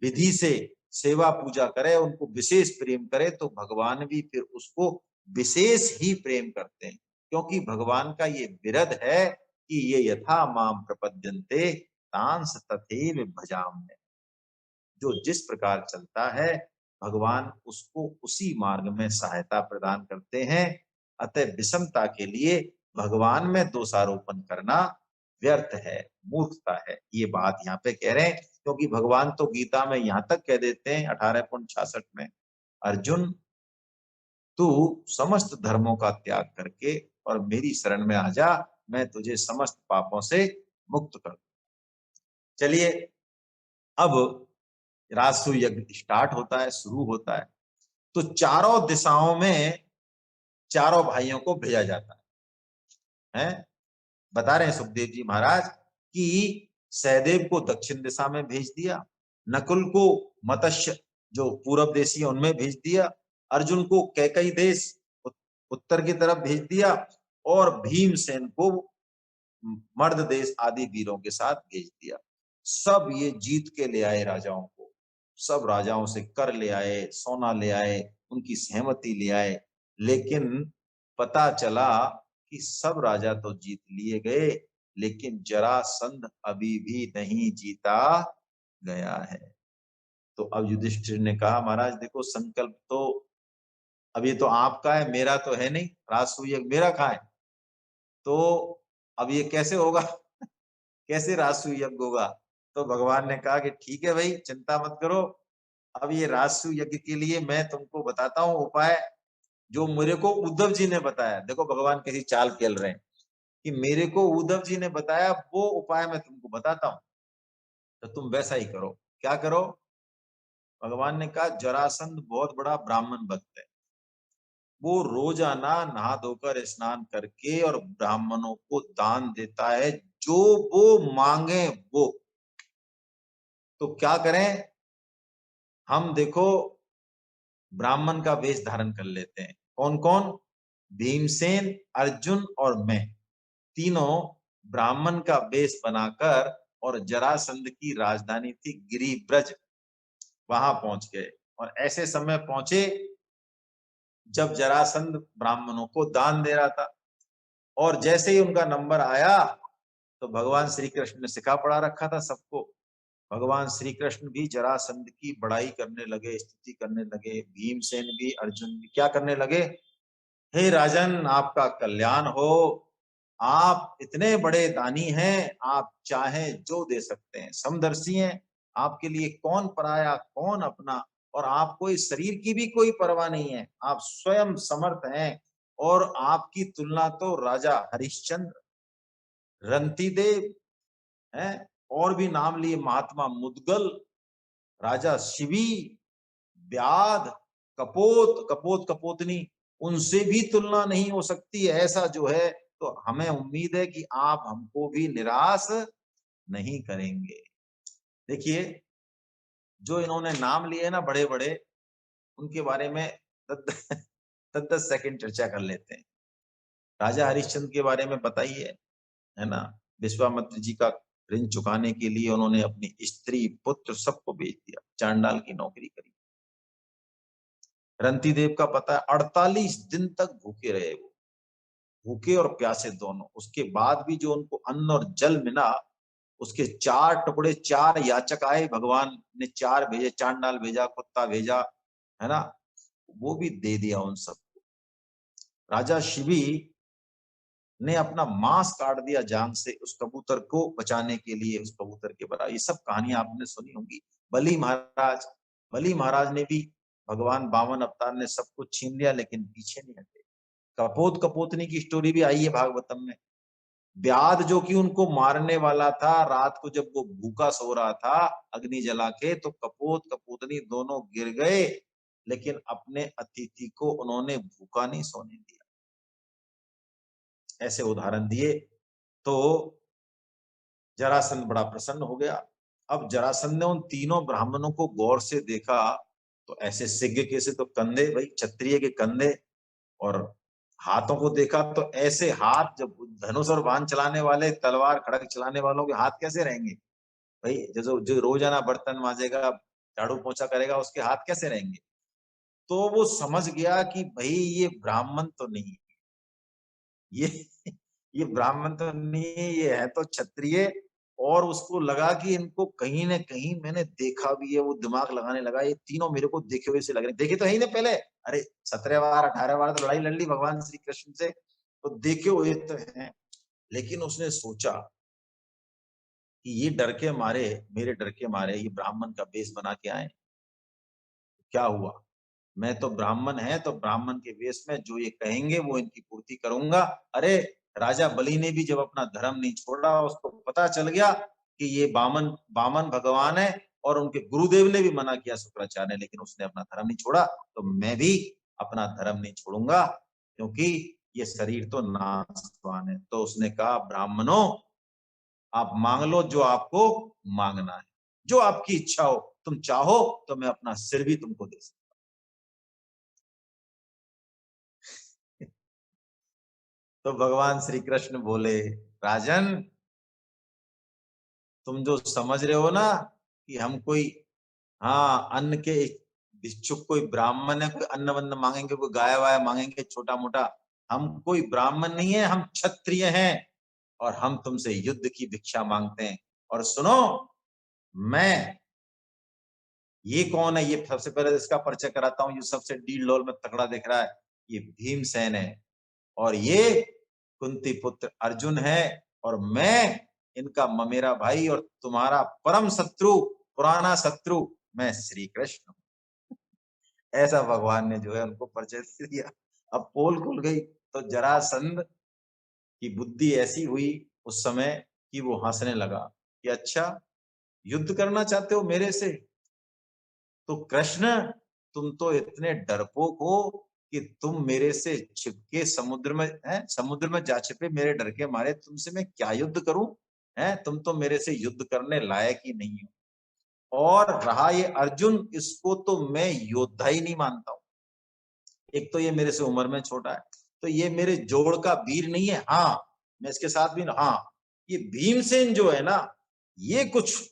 विधि से सेवा पूजा करे, उनको विशेष प्रेम करे, तो भगवान भी फिर उसको विशेष ही प्रेम करते हैं, क्योंकि भगवान का ये विरध है कि ये यथा माम प्रपद्यन्ते तांस तथैव भजाम्यहम्। जो जिस प्रकार चलता है भगवान उसको उसी मार्ग में सहायता प्रदान करते हैं। अतः विषमता के लिए भगवान में दोषारोपण करना व्यर्थ है, मूर्खता है। ये बात यहाँ पे कह रहे हैं, क्योंकि भगवान तो गीता में यहाँ तक कह देते हैं 18.66 में, अर्जुन तू समस्त धर्मों का त्याग करके और मेरी शरण में आ जा, मैं तुझे समस्त पापों से मुक्त कर दूं। चलिए, अब राजसूय यज्ञ स्टार्ट होता है, शुरू होता है। तो चारों दिशाओं में चारों भाइयों को भेजा जाता है। बता रहे हैं सुखदेव जी महाराज कि सहदेव को दक्षिण दिशा में भेज दिया, नकुल को मत्स्य जो पूर्व देशी है उनमें भेज दिया, अर्जुन को कैकई देश उत्तर की तरफ भेज दिया, और भीमसेन को मर्द देश आदि वीरों के साथ भेज दिया। सब ये जीत के ले आए राजाओं को, सब राजाओं से कर ले आए, सोना ले आए, उनकी सहमति ले आए, लेकिन पता चला कि सब राजा तो जीत लिए गए, लेकिन जरासंध अभी भी नहीं जीता गया है। तो अब युधिष्ठिर ने कहा, महाराज देखो, संकल्प तो अब ये तो आपका है, मेरा तो है नहीं, राजसूय यज्ञ मेरा कहाँ है, तो अब ये कैसे होगा? कैसे राजसूय यज्ञ होगा? तो भगवान ने कहा कि ठीक है भाई, चिंता मत करो, अब ये राजसूय यज्ञ के लिए मैं तुमको बताता हूँ उपाय, जो मेरे को उद्धव जी ने बताया। देखो भगवान कैसी चाल खेल रहे हैं कि मेरे को उद्धव जी ने बताया, वो उपाय मैं तुमको बताता हूँ, तो तुम वैसा ही करो। क्या करो? भगवान ने कहा, जरासंध बहुत बड़ा ब्राह्मण भक्त है, वो रोजाना नहा धोकर स्नान करके और ब्राह्मणों को दान देता है, जो वो मांगे वो। तो क्या करें हम? देखो, ब्राह्मण का वेश धारण कर लेते हैं। कौन कौन? भीमसेन, अर्जुन और मैं, तीनों ब्राह्मण का वेश बनाकर, और जरासंध की राजधानी थी गिरिब्रज, वहां पहुंच गए। और ऐसे समय पहुंचे जब जरासंध ब्राह्मणों को दान दे रहा था, और जैसे ही उनका नंबर आया तो भगवान श्री कृष्ण ने सिखा पढ़ा रखा था सबको। भगवान श्री कृष्ण भी जरासंध की बड़ाई करने लगे, स्तुति करने लगे, भीमसेन भी, अर्जुन भी क्या करने लगे? हे राजन, आपका कल्याण हो, आप इतने बड़े दानी हैं, आप चाहें जो दे सकते हैं, समदर्शी हैं, आपके लिए कौन पराया कौन अपना, और आपको इस शरीर की भी कोई परवाह नहीं है, आप स्वयं समर्थ हैं। और आपकी तुलना तो राजा हरिश्चंद्र, रंतिदेव हैं, और भी नाम लिए, महात्मा मुदगल, राजा शिवी, व्याध, कपोत, कपोत कपोतनी, उनसे भी तुलना नहीं हो सकती। ऐसा जो है, तो हमें उम्मीद है कि आप हमको भी निराश नहीं करेंगे। देखिए, जो इन्होंने नाम लिए ना बड़े बड़े, उनके बारे में 10-10 सेकंड चर्चा कर लेते हैं। राजा हरिश्चंद्र के बारे में बताइए, है ना, विश्वामित्र जी का ऋण चुकाने के लिए उन्होंने अपनी स्त्री पुत्र सबको बेच दिया, चांडाल की नौकरी करी। रंतिदेव का पता है 48 दिन तक भूखे रहे वो, भूखे और प्यासे दोनों। उसके बाद भी जो उनको अन्न और जल मिला, उसके 4 टुकड़े, 4 याचक आए, भगवान ने 4 भेजे, चांडाल भेजा, कुत्ता भेजा, है ना, वो भी दे दिया उन सबको। राजा शिवी ने अपना मांस काट दिया जांग से उस कबूतर को बचाने के लिए, उस कबूतर के बराबर। ये सब कहानियां आपने सुनी होंगी। बलि महाराज ने भी, भगवान बामन अवतार ने सब कुछ छीन लिया, लेकिन पीछे नहीं हटे। कपोत कपोतनी की स्टोरी भी आई है भागवतम में। व्याध जो कि उनको मारने वाला था, रात को जब वो भूखा सो रहा था अग्नि जला के, तो कपोत कपोतनी दोनों गिर गए, लेकिन अपने अतिथि को उन्होंने भूखा नहीं सोने दिया। ऐसे उदाहरण दिए। तो जरासंध बड़ा प्रसन्न हो गया। अब जरासंध ने उन तीनों ब्राह्मणों को गौर से देखा, तो ऐसे सिग्ग के से तो कंधे, भाई क्षत्रिय के कंधे, और हाथों को देखा तो ऐसे हाथ, जब धनुष और बाण चलाने वाले, तलवार खड़ग चलाने वालों के हाथ कैसे रहेंगे भाई? जो रोजाना बर्तन मांजेगा, झाड़ू पोछा करेगा, उसके हाथ कैसे रहेंगे? तो वो समझ गया कि भाई ये ब्राह्मण तो नहीं, ये ये ब्राह्मण तो नहीं है, ये है तो क्षत्रिय। और उसको लगा कि इनको कहीं ना कहीं मैंने देखा भी है। वो दिमाग लगाने लगा, ये तीनों मेरे को देखे हुए से लग रहे, देखे तो है ही ना पहले। अरे 17 बार 18 बार तो लड़ाई लड़ ली भगवान श्री कृष्ण से, तो देखे हुए तो हैं। लेकिन उसने सोचा कि ये डर के मारे, मेरे डर के मारे ये ब्राह्मण का वेश बना के आए, क्या हुआ? मैं तो ब्राह्मण है, तो ब्राह्मण के वेश में जो ये कहेंगे वो इनकी पूर्ति करूंगा। अरे राजा बलि ने भी जब अपना धर्म नहीं छोड़ा, उसको पता चल गया कि ये बामन बामन भगवान है, और उनके गुरुदेव ने भी मना किया शुक्राचार्य ने, लेकिन उसने अपना धर्म नहीं छोड़ा, तो मैं भी अपना धर्म नहीं छोड़ूंगा, क्योंकि ये शरीर तो नाशवान है। तो उसने कहा, ब्राह्मणों आप मांग लो जो आपको मांगना है, जो आपकी इच्छा हो। तुम चाहो तो मैं अपना सिर भी तुमको दे सकता हूं। तो भगवान श्री कृष्ण बोले, राजन तुम जो समझ रहे हो ना कि हम कोई, हाँ, अन्न के भिक्षुक, कोई ब्राह्मण है, कोई अन्न वन्न मांगेंगे, कोई गाय वाय मांगेंगे छोटा मोटा, हम कोई ब्राह्मण नहीं है, हम क्षत्रिय हैं, और हम तुमसे युद्ध की भिक्षा मांगते हैं। और सुनो, मैं, ये कौन है? ये सबसे पहले इसका परिचय कराता हूँ। ये सबसे डील डोल में तगड़ा दिख रहा है, ये भीमसेन है, और ये कुंती पुत्र अर्जुन है, और मैं इनका ममेरा भाई, और तुम्हारा परम शत्रु, पुराना शत्रु, मैं श्री कृष्ण हूं। ऐसा भगवान ने जो है उनको परिचय दे दिया। अब पोल खुल गई। तो जरासंध की बुद्धि ऐसी हुई उस समय कि वो हंसने लगा कि अच्छा, युद्ध करना चाहते हो मेरे से? तो कृष्ण, तुम तो इतने डरपोक हो कि तुम मेरे से छिपके समुद्र में है, समुद्र में जा छिपे मेरे डर के मारे, तुमसे मैं क्या युद्ध करूं? है, तुम तो मेरे से युद्ध करने लायक ही नहीं हो। और रहा ये अर्जुन, इसको तो मैं योद्धा ही नहीं मानता हूं। एक तो ये मेरे से उम्र में छोटा है, तो ये मेरे जोड़ का वीर नहीं है। हाँ, मैं इसके साथ भी, हाँ, ये भीमसेन जो है ना, ये कुछ,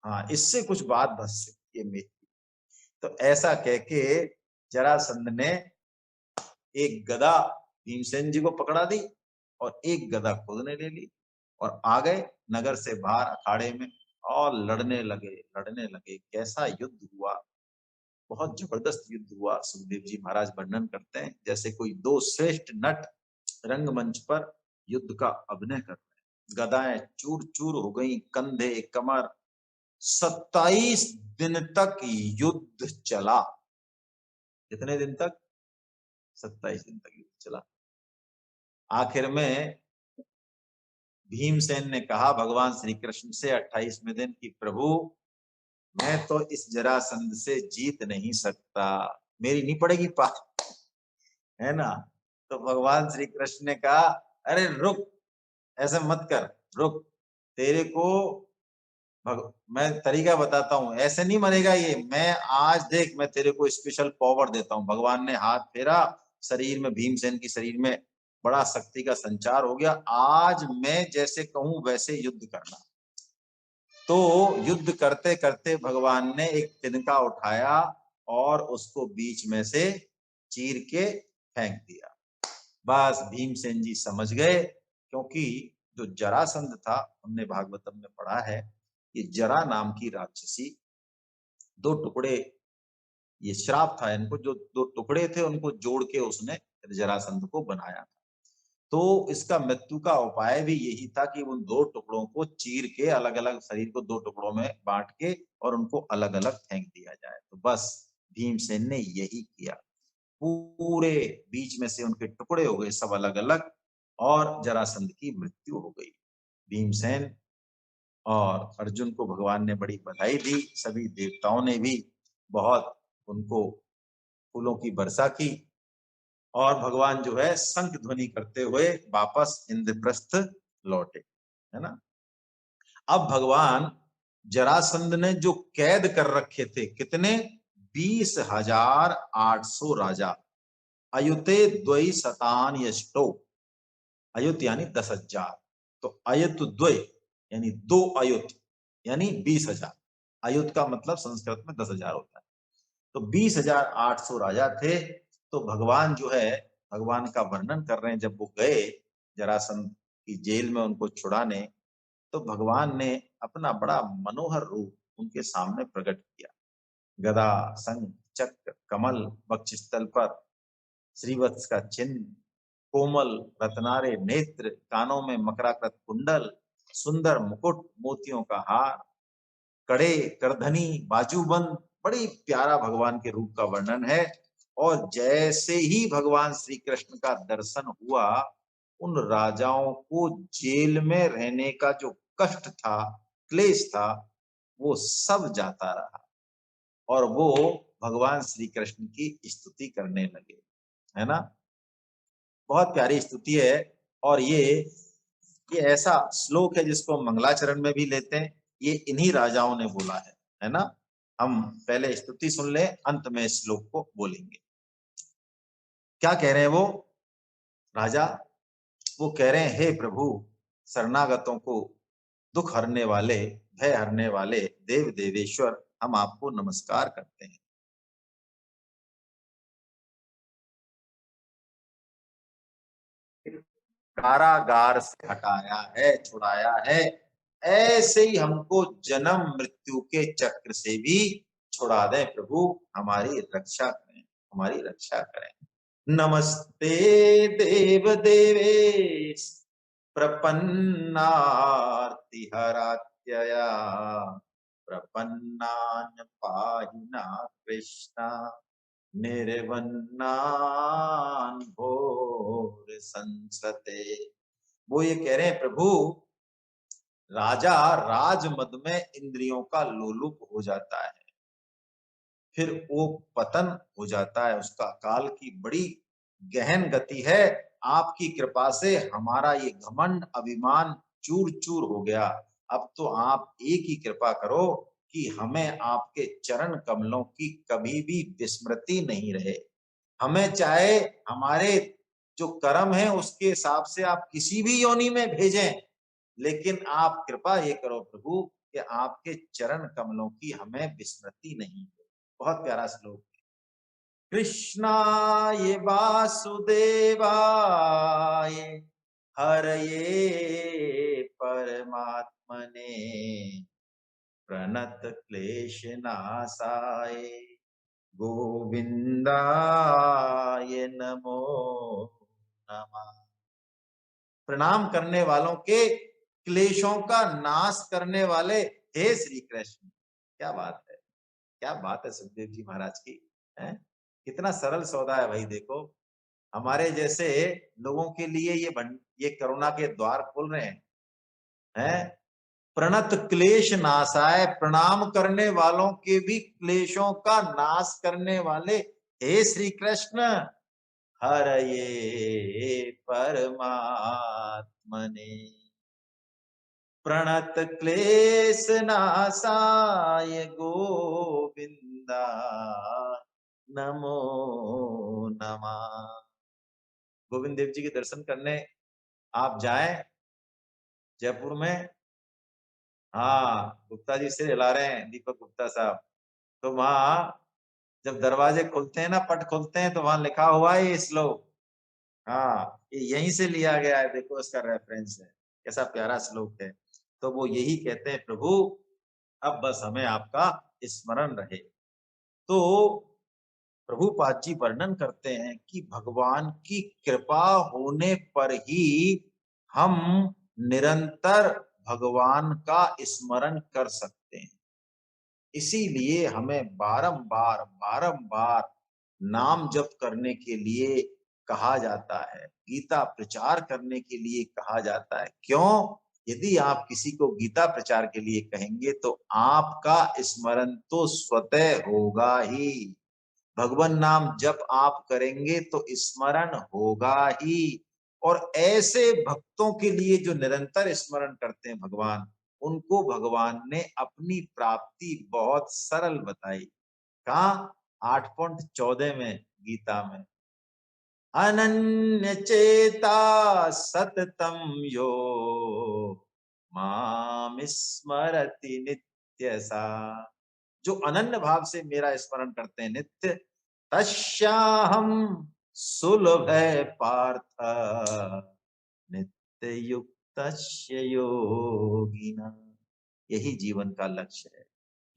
हाँ, इससे कुछ बात बस सकती है मेरी। तो ऐसा कह के जरासंध ने एक गदा भीमसेन जी को पकड़ा दी, और एक गदा खुद ने ले ली, और आ गए नगर से बाहर अखाड़े में, और लड़ने लगे। कैसा युद्ध हुआ! बहुत जबरदस्त युद्ध हुआ। सुखदेव जी महाराज वर्णन करते हैं जैसे कोई दो श्रेष्ठ नट रंगमंच पर युद्ध का अभिनय कर रहे हैं। गदाएं चूर चूर हो गई, कंधे कमर। 27 दिन तक युद्ध चला। कितने दिन तक? 27 दिन तक युद्ध चला। आखिर में भीमसेन ने कहा भगवान श्री कृष्ण से 28वें दिन की, प्रभु मैं तो इस जरासंध से जीत नहीं सकता, मेरी नहीं पड़ेगी पार, है ना? तो भगवान श्री कृष्ण ने कहा, अरे रुक, ऐसा मत कर, रुक, तेरे को मैं तरीका बताता हूँ, ऐसे नहीं मरेगा ये। मैं आज देख, मैं तेरे को स्पेशल पावर देता हूँ। भगवान ने हाथ फेरा, शरीर में, भीमसेन की शरीर में बड़ा शक्ति का संचार हो गया। आज मैं जैसे कहूं वैसे युद्ध करना। तो युद्ध करते करते भगवान ने एक तिनका उठाया, और उसको बीच में से चीर के फेंक दिया। बस भीमसेन जी समझ गए, क्योंकि जो जरासंध था, हमने भागवतम में पढ़ा है, ये जरा नाम की राक्षसी दो टुकड़े, ये श्राप था इनको, जो दो टुकड़े थे उनको जोड़ के उसने जरासंध को बनाया था। तो इसका मृत्यु का उपाय भी यही था कि उन दो टुकड़ों को चीर के, अलग अलग शरीर को दो टुकड़ों में बांट के, और उनको अलग अलग फेंक दिया जाए। तो बस भीमसेन ने यही किया। पूरे बीच में से उनके टुकड़े हो गए सब अलग अलग, और जरासंध की मृत्यु हो गई। भीमसेन और अर्जुन को भगवान ने बड़ी बधाई दी। सभी देवताओं ने भी बहुत उनको फूलों की वर्षा की, और भगवान जो है शंख ध्वनि करते हुए वापस इंद्रप्रस्थ लौटे, है ना? अब भगवान, जरासंध ने जो कैद कर रखे थे कितने, 20,800 राजा, अयुते द्वय शतान यष्टो, अयुत यानी 10,000, तो अयुत द्वय यानी 2 अयुत यानी 20,000। अयुत का मतलब संस्कृत में 10,000 होता है। तो 20,800 राजा थे। तो भगवान जो है, भगवान का वर्णन कर रहे हैं, जब वो गए जरासंध की जेल में उनको छुड़ाने, तो भगवान ने अपना बड़ा मनोहर रूप उनके सामने प्रकट किया। गदा, शंख, चक्र, कमल, वक्षस्थल पर श्रीवत्स का चिन्ह, कोमल रत्नारे नेत्र, कानों में मकराकृत कुंडल, सुंदर मुकुट, मोतियों का हार, कड़े, करधनी, बाजूबंद, बड़ी प्यारा भगवान के रूप का वर्णन है। और जैसे ही भगवान श्री कृष्ण का दर्शन हुआ, उन राजाओं को जेल में रहने का जो कष्ट था, क्लेश था, वो सब जाता रहा और वो भगवान श्री कृष्ण की स्तुति करने लगे, है ना। बहुत प्यारी स्तुति है। और ये ऐसा श्लोक है जिसको हम मंगलाचरण में भी लेते हैं। ये इन्हीं राजाओं ने बोला है ना। हम पहले स्तुति सुन ले, अंत में श्लोक को बोलेंगे। क्या कह रहे हैं वो राजा? वो कह रहे हैं, हे प्रभु, शरणागतों को दुख हरने वाले, भय हरने वाले देव देवेश्वर, हम आपको नमस्कार करते हैं। कारागार से हटाया है, छुड़ाया है, ऐसे ही हमको जन्म मृत्यु के चक्र से भी छुड़ा दें प्रभु। हमारी रक्षा करें, हमारी रक्षा करें। नमस्ते देव देवेश, प्रपन्नार्तिहरात्यया, प्रपन्नान पाहिना कृष्णा, निर्वन्नान भोर संसते। वो ये कह रहे हैं, प्रभु, राजा राजमद में इंद्रियों का लोलुप हो जाता है, फिर वो पतन हो जाता है, उसका काल की बड़ी गहन गति है। आपकी कृपा से हमारा ये घमंड अभिमान चूर चूर हो गया। अब तो आप एक ही कृपा करो कि हमें आपके चरण कमलों की कभी भी विस्मृति नहीं रहे। हमें चाहे हमारे जो कर्म है उसके हिसाब से आप किसी भी योनि में भेजें, लेकिन आप कृपा ये करो प्रभु कि आपके चरण कमलों की हमें विस्मृति नहीं हो। बहुत प्यारा श्लोक। कृष्णाय वासुदेवाय हरये परमात्मने प्रणत क्लेश नाशाय गोविंदाय नमो नमः। प्रणाम करने वालों के क्लेशों का नाश करने वाले हे श्री कृष्ण। क्या बात है, क्या बात है सुखदेव जी महाराज की, है? कितना सरल सौदा है भाई। देखो, हमारे जैसे लोगों के लिए ये करुणा के द्वार खोल रहे हैं। प्रणत क्लेश नाशाय, प्रणाम करने वालों के भी क्लेशों का नाश करने वाले हे श्री कृष्ण। हरये परमात्मने प्रणत क्लेश नाशाय गोविंदा नमो नमः। गोविंद देव जी के दर्शन करने आप जाएं जयपुर में। हाँ, गुप्ता जी सिर हिला रहे हैं, दीपक गुप्ता साहब। तो वहां जब दरवाजे खुलते हैं ना, पट खुलते हैं, तो वहां लिखा हुआ है ये श्लोक। हाँ, ये यहीं से लिया गया है, देखो इसका रेफरेंस है। कैसा प्यारा श्लोक है। तो वो यही कहते हैं, प्रभु अब बस हमें आपका स्मरण रहे। तो प्रभुपाद जी वर्णन करते हैं कि भगवान की कृपा होने पर ही हम निरंतर भगवान का स्मरण कर सकते हैं। इसीलिए हमें बारंबार बारंबार नाम जप करने के लिए कहा जाता है, गीता प्रचार करने के लिए कहा जाता है। क्यों? यदि आप किसी को गीता प्रचार के लिए कहेंगे तो आपका स्मरण तो स्वतः होगा ही। भगवान नाम जब आप करेंगे तो स्मरण होगा ही। और ऐसे भक्तों के लिए जो निरंतर स्मरण करते हैं भगवान, उनको भगवान ने अपनी प्राप्ति बहुत सरल बताई। कहा? 8.14 में गीता में। अनन्य चेता सततम यो माम स्मरति नित्यसा। जो अनन्य भाव से मेरा स्मरण करते हैं नित्य, तस्याहम सुलभ पार्थ नित्य युक्त योगिना। यही जीवन का लक्ष्य है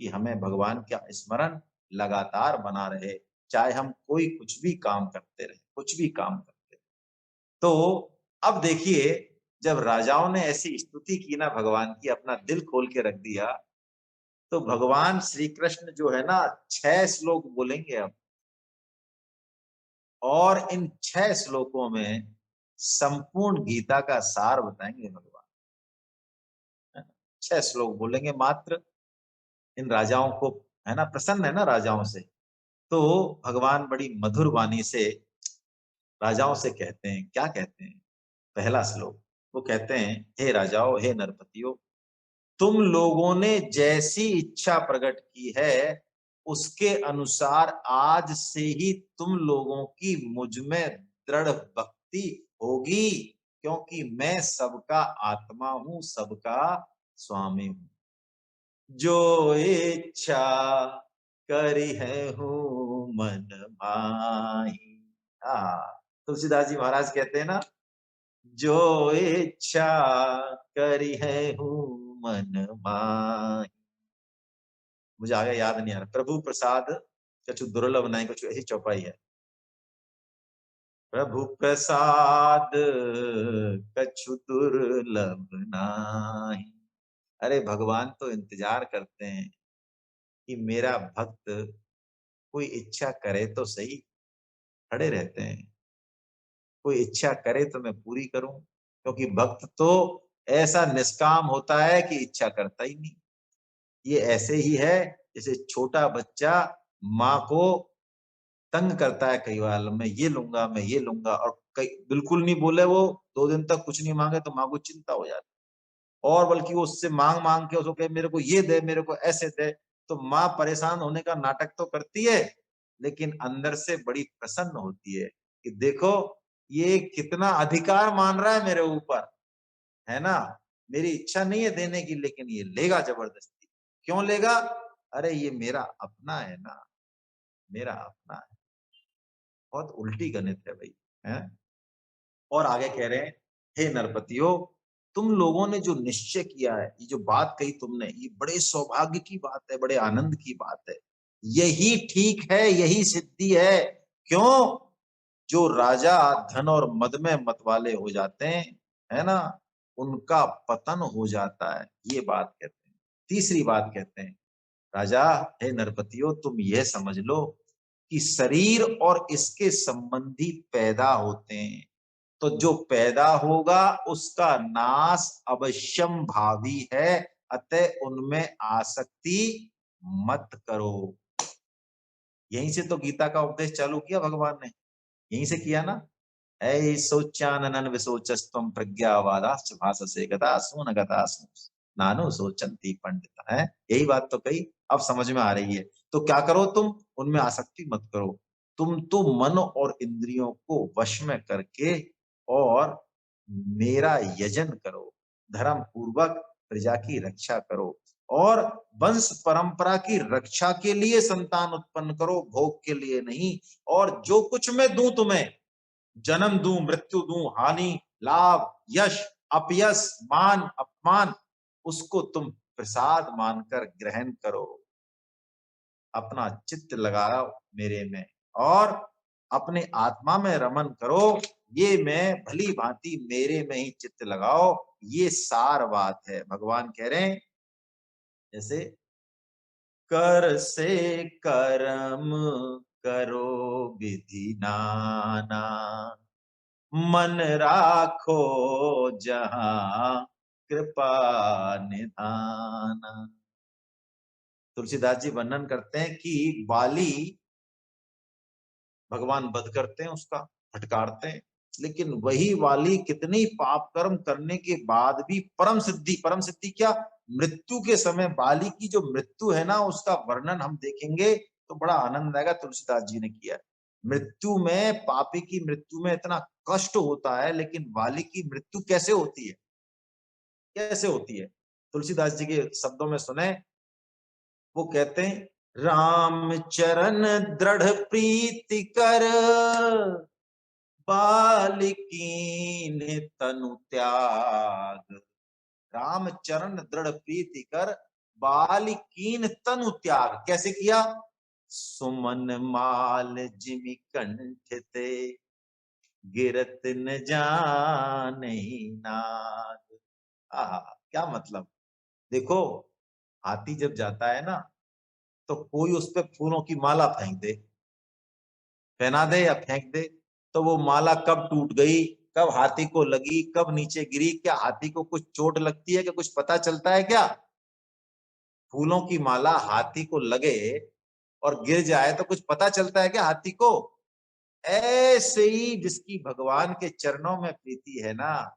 कि हमें भगवान का स्मरण लगातार बना रहे, चाहे हम कोई कुछ भी काम करते रहे, कुछ भी काम करते रहे। तो अब देखिए, जब राजाओं ने ऐसी स्तुति की ना भगवान की, अपना दिल खोल के रख दिया, तो भगवान श्री कृष्ण जो है ना 6 श्लोक बोलेंगे अब, और इन 6 श्लोकों में संपूर्ण गीता का सार बताएंगे भगवान। 6 श्लोक बोलेंगे मात्र। इन राजाओं को, है ना, प्रसन्न है ना राजाओं से, तो भगवान बड़ी मधुर वाणी से राजाओं से कहते हैं, क्या कहते हैं। पहला श्लोक वो कहते हैं, हे राजाओं, हे नरपतियों, तुम लोगों ने जैसी इच्छा प्रकट की है उसके अनुसार आज से ही तुम लोगों की मुझ में दृढ़ भक्ति होगी, क्योंकि मैं सबका आत्मा हूं, सबका स्वामी हूं। जो इच्छा करी है हूं मन माही। तुलसीदास जी महाराज कहते हैं ना, जो इच्छा करी है हूं मन माही। मुझे आगे याद नहीं आ रहा। प्रभु प्रसाद कछु दुर्लभ नहीं, कुछ ऐसी चौपाई है। प्रभु प्रसाद कछु दुर्लभ नाही। अरे भगवान तो इंतजार करते हैं कि मेरा भक्त कोई इच्छा करे तो सही, खड़े रहते हैं। कोई इच्छा करे तो मैं पूरी करूं, क्योंकि भक्त तो ऐसा निष्काम होता है कि इच्छा करता ही नहीं। ये ऐसे ही है जैसे छोटा बच्चा माँ को तंग करता है कई बार, मैं ये लूंगा, मैं ये लूंगा, और कई बिल्कुल नहीं बोले वो 2 दिन तक कुछ नहीं मांगे तो माँ को चिंता हो जाती, और बल्कि वो उससे मांग मांग के उसको कहे मेरे को ये दे, मेरे को ऐसे दे, तो माँ परेशान होने का नाटक तो करती है, लेकिन अंदर से बड़ी प्रसन्न होती है कि देखो ये कितना अधिकार मान रहा है मेरे ऊपर, है ना। मेरी इच्छा नहीं है देने की, लेकिन ये लेगा जबरदस्ती। क्यों लेगा? अरे ये मेरा अपना है ना, मेरा अपना है। बहुत उल्टी गणित है भाई, है। और आगे कह रहे हैं, हे नरपतियों, तुम लोगों ने जो निश्चय किया है, ये जो बात कही तुमने, ये बड़े सौभाग्य की बात है, बड़े आनंद की बात है। यही ठीक है, यही सिद्धि है। क्यों? जो राजा धन और मद में मतवाले हो जाते हैं, है ना, उनका पतन हो जाता है, ये बात कहते हैं। तीसरी बात कहते हैं, राजा, हे नरपतियों, तुम यह समझ लो कि शरीर और इसके संबंधी पैदा होते हैं, तो जो पैदा होगा उसका नाश अवश्यम भावी है, अतः उनमें आसक्ति मत करो। यहीं से तो गीता का उपदेश चालू किया भगवान ने, यहीं से किया ना। ऐ सोचानन विसोचस्तम प्रज्ञावादाश्च भाससे गता सून गता नानु सोचंती पंडित, है। यही बात तो कही, अब समझ में आ रही है। तो क्या करो तुम? उनमें आसक्ति मत करो। तुम तो मन और इंद्रियों को वश में करके और मेरा यजन करो, धर्म पूर्वक प्रजा की रक्षा करो, और वंश परंपरा की रक्षा के लिए संतान उत्पन्न करो, भोग के लिए नहीं। और जो कुछ मैं दूं तुम्हें, जन्म दूं, मृत्यु दूं, हानि, लाभ, यश, अपयश, मान, अपमान, उसको तुम प्रसाद मानकर ग्रहण करो। अपना चित्त लगाओ मेरे में, और अपने आत्मा में रमन करो। ये मैं भली भांति मेरे में ही चित्त लगाओ, ये सार बात है। भगवान कह रहे हैं, जैसे कर से कर्म करो विधि नाना, मन राखो जहां कृपा निधाना। तुलसीदास जी वर्णन करते हैं कि बाली भगवान वध करते हैं, उसका फटकारते हैं, लेकिन वही वाली कितनी पाप कर्म करने के बाद भी परम सिद्धि क्या, मृत्यु के समय बाली की जो मृत्यु है ना, उसका वर्णन हम देखेंगे तो बड़ा आनंद आएगा। तुलसीदास जी ने किया है। मृत्यु में, पापी की मृत्यु में इतना कष्ट होता है, लेकिन वाली की मृत्यु कैसे होती है? कैसे होती है? तुलसीदास जी के शब्दों में सुने, वो कहते हैं, राम चरण दृढ़ प्रीति कर, बालिकीन तनु त्याग। राम चरण दृढ़ प्रीति कर, बालिकीन तनु त्याग। कैसे किया? सुमन माल जिमि कंठ ते, गिरत न जाने नाग। आहा, क्या मतलब। देखो, हाथी जब जाता है ना, तो कोई उस पे फूलों की माला फेंक दे, पहना दे या फेंक दे, तो वो माला कब टूट गई, कब हाथी को लगी, कब नीचे गिरी, क्या हाथी को कुछ चोट लगती है, क्या कुछ पता चलता है क्या? फूलों की माला हाथी को लगे और गिर जाए तो कुछ पता चलता है क्या हाथी को? ऐसे ही जिसकी भगवान के चरणों में प्रीति है ना,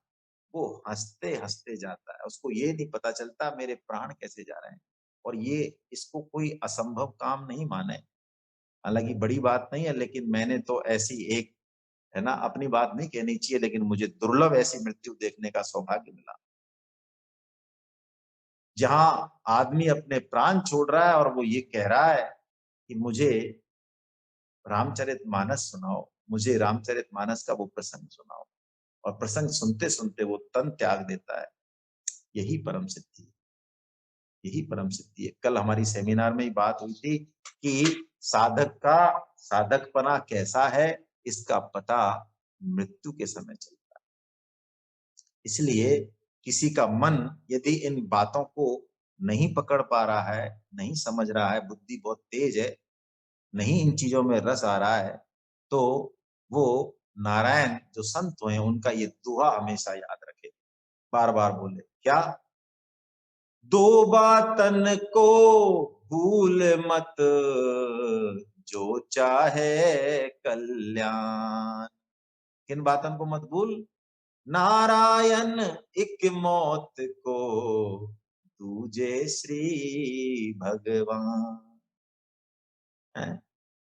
वो हंसते हंसते जाता है, उसको ये नहीं पता चलता मेरे प्राण कैसे जा रहे हैं। और ये, इसको कोई असंभव काम नहीं माने। हालांकि बड़ी बात नहीं है, लेकिन मैंने तो ऐसी एक, है ना, अपनी बात नहीं कहनी चाहिए, लेकिन मुझे दुर्लभ ऐसी मृत्यु देखने का सौभाग्य मिला, जहां आदमी अपने प्राण छोड़ रहा है और वो ये कह रहा है कि मुझे रामचरितमानस सुनाओ, मुझे रामचरितमानस का वो प्रसंग सुनाओ। और प्रसंग सुनते सुनते वो तन त्याग देता है। यही परम सिद्धि है, यही परम सिद्धि है। कल हमारी सेमिनार में ही बात हुई थी कि साधक का साधकपना कैसा है, इसका पता मृत्यु के समय चलता है। इसलिए किसी का मन यदि इन बातों को नहीं पकड़ पा रहा है, नहीं समझ रहा है, बुद्धि बहुत तेज है, नहीं इन चीजों में रस आ रहा है, तो वो नारायण जो संत हुए उनका ये दोहा हमेशा याद रखे, बार बार बोले क्या? दो बातन को भूल मत, जो चाहे कल्याण। किन बातन को मत भूल? नारायण एक मौत को, दूजे श्री भगवान।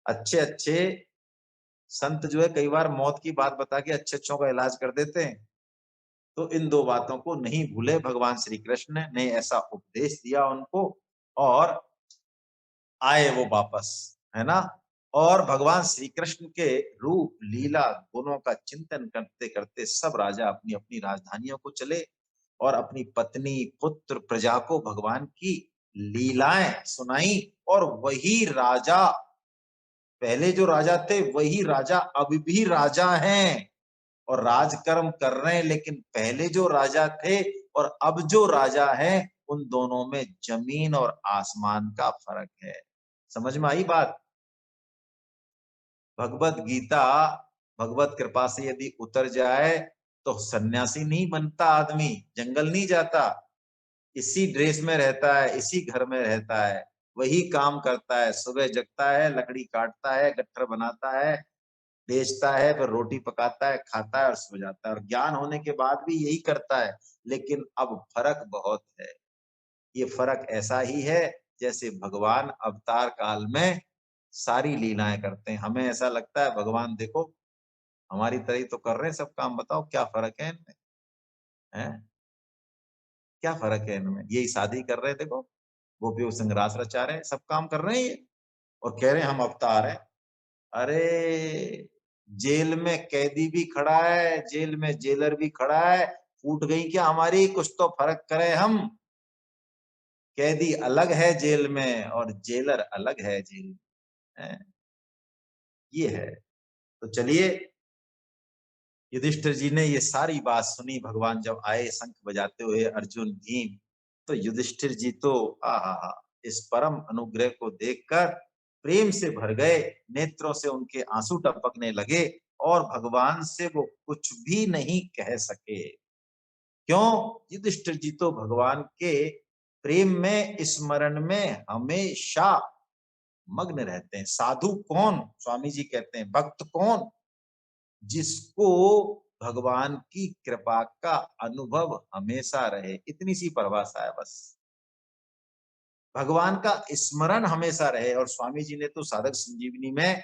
अच्छे अच्छे संत जो है कई बार मौत की बात बता के अच्छे अच्छों का इलाज कर देते हैं। तो इन दो बातों को नहीं भूले भगवान श्री कृष्ण ने, ऐसा उपदेश दिया उनको, और आए वो वापस, है ना। और भगवान श्री कृष्ण के रूप लीला गुणों का चिंतन करते करते सब राजा अपनी अपनी राजधानियों को चले, और अपनी पत्नी पुत्र प्रजा को भगवान की लीलाएं सुनाई। और वही राजा, पहले जो राजा थे वही राजा अब भी राजा हैं और राजकर्म कर रहे हैं, लेकिन पहले जो राजा थे और अब जो राजा हैं, उन दोनों में जमीन और आसमान का फर्क है। समझ में आई बात? भगवत गीता, भगवत कृपा से यदि उतर जाए तो सन्यासी नहीं बनता आदमी, जंगल नहीं जाता, इसी ड्रेस में रहता है, इसी घर में रहता है, वही काम करता है, सुबह जगता है, लकड़ी काटता है, गट्ठर बनाता है, बेचता है, फिर रोटी पकाता है, खाता है और सो जाता है, और ज्ञान होने के बाद भी यही करता है। लेकिन अब फर्क बहुत है। ये फर्क ऐसा ही है जैसे भगवान अवतार काल में सारी लीलाएं करते हैं। हमें ऐसा लगता है भगवान देखो हमारी तरह ही तो कर रहे हैं सब काम, बताओ क्या फर्क है इनमें, है क्या फर्क है इनमें? यही शादी कर रहे हैं, देखो गोपियों संग रास रचा रहे हैं, सब काम कर रहे हैं ये, और कह रहे हैं हम अवतार हैं। अरे जेल में कैदी भी खड़ा है, जेल में जेलर भी खड़ा है, फूट गई क्या हमारी? कुछ तो फर्क करें हम। कैदी अलग है जेल में और जेलर अलग है जेल में, ये है। तो चलिए, युधिष्ठिर जी ने ये सारी बात सुनी, भगवान जब आए शंख बजाते हुए, अर्जुन भीम, तो युधिष्ठिर जी तो आहा, इस परम अनुग्रह को देखकर प्रेम से भर गए, नेत्रों से उनके आंसू टपकने लगे, और भगवान से वो कुछ भी नहीं कह सके। क्यों? युधिष्ठिर जी तो भगवान के प्रेम में, स्मरण में हमेशा मग्न रहते हैं। साधु कौन? स्वामी जी कहते हैं भक्त कौन? जिसको भगवान की कृपा का अनुभव हमेशा रहे, इतनी सी परिभाषा है बस। भगवान का स्मरण हमेशा रहे। और स्वामी जी ने तो साधक संजीवनी में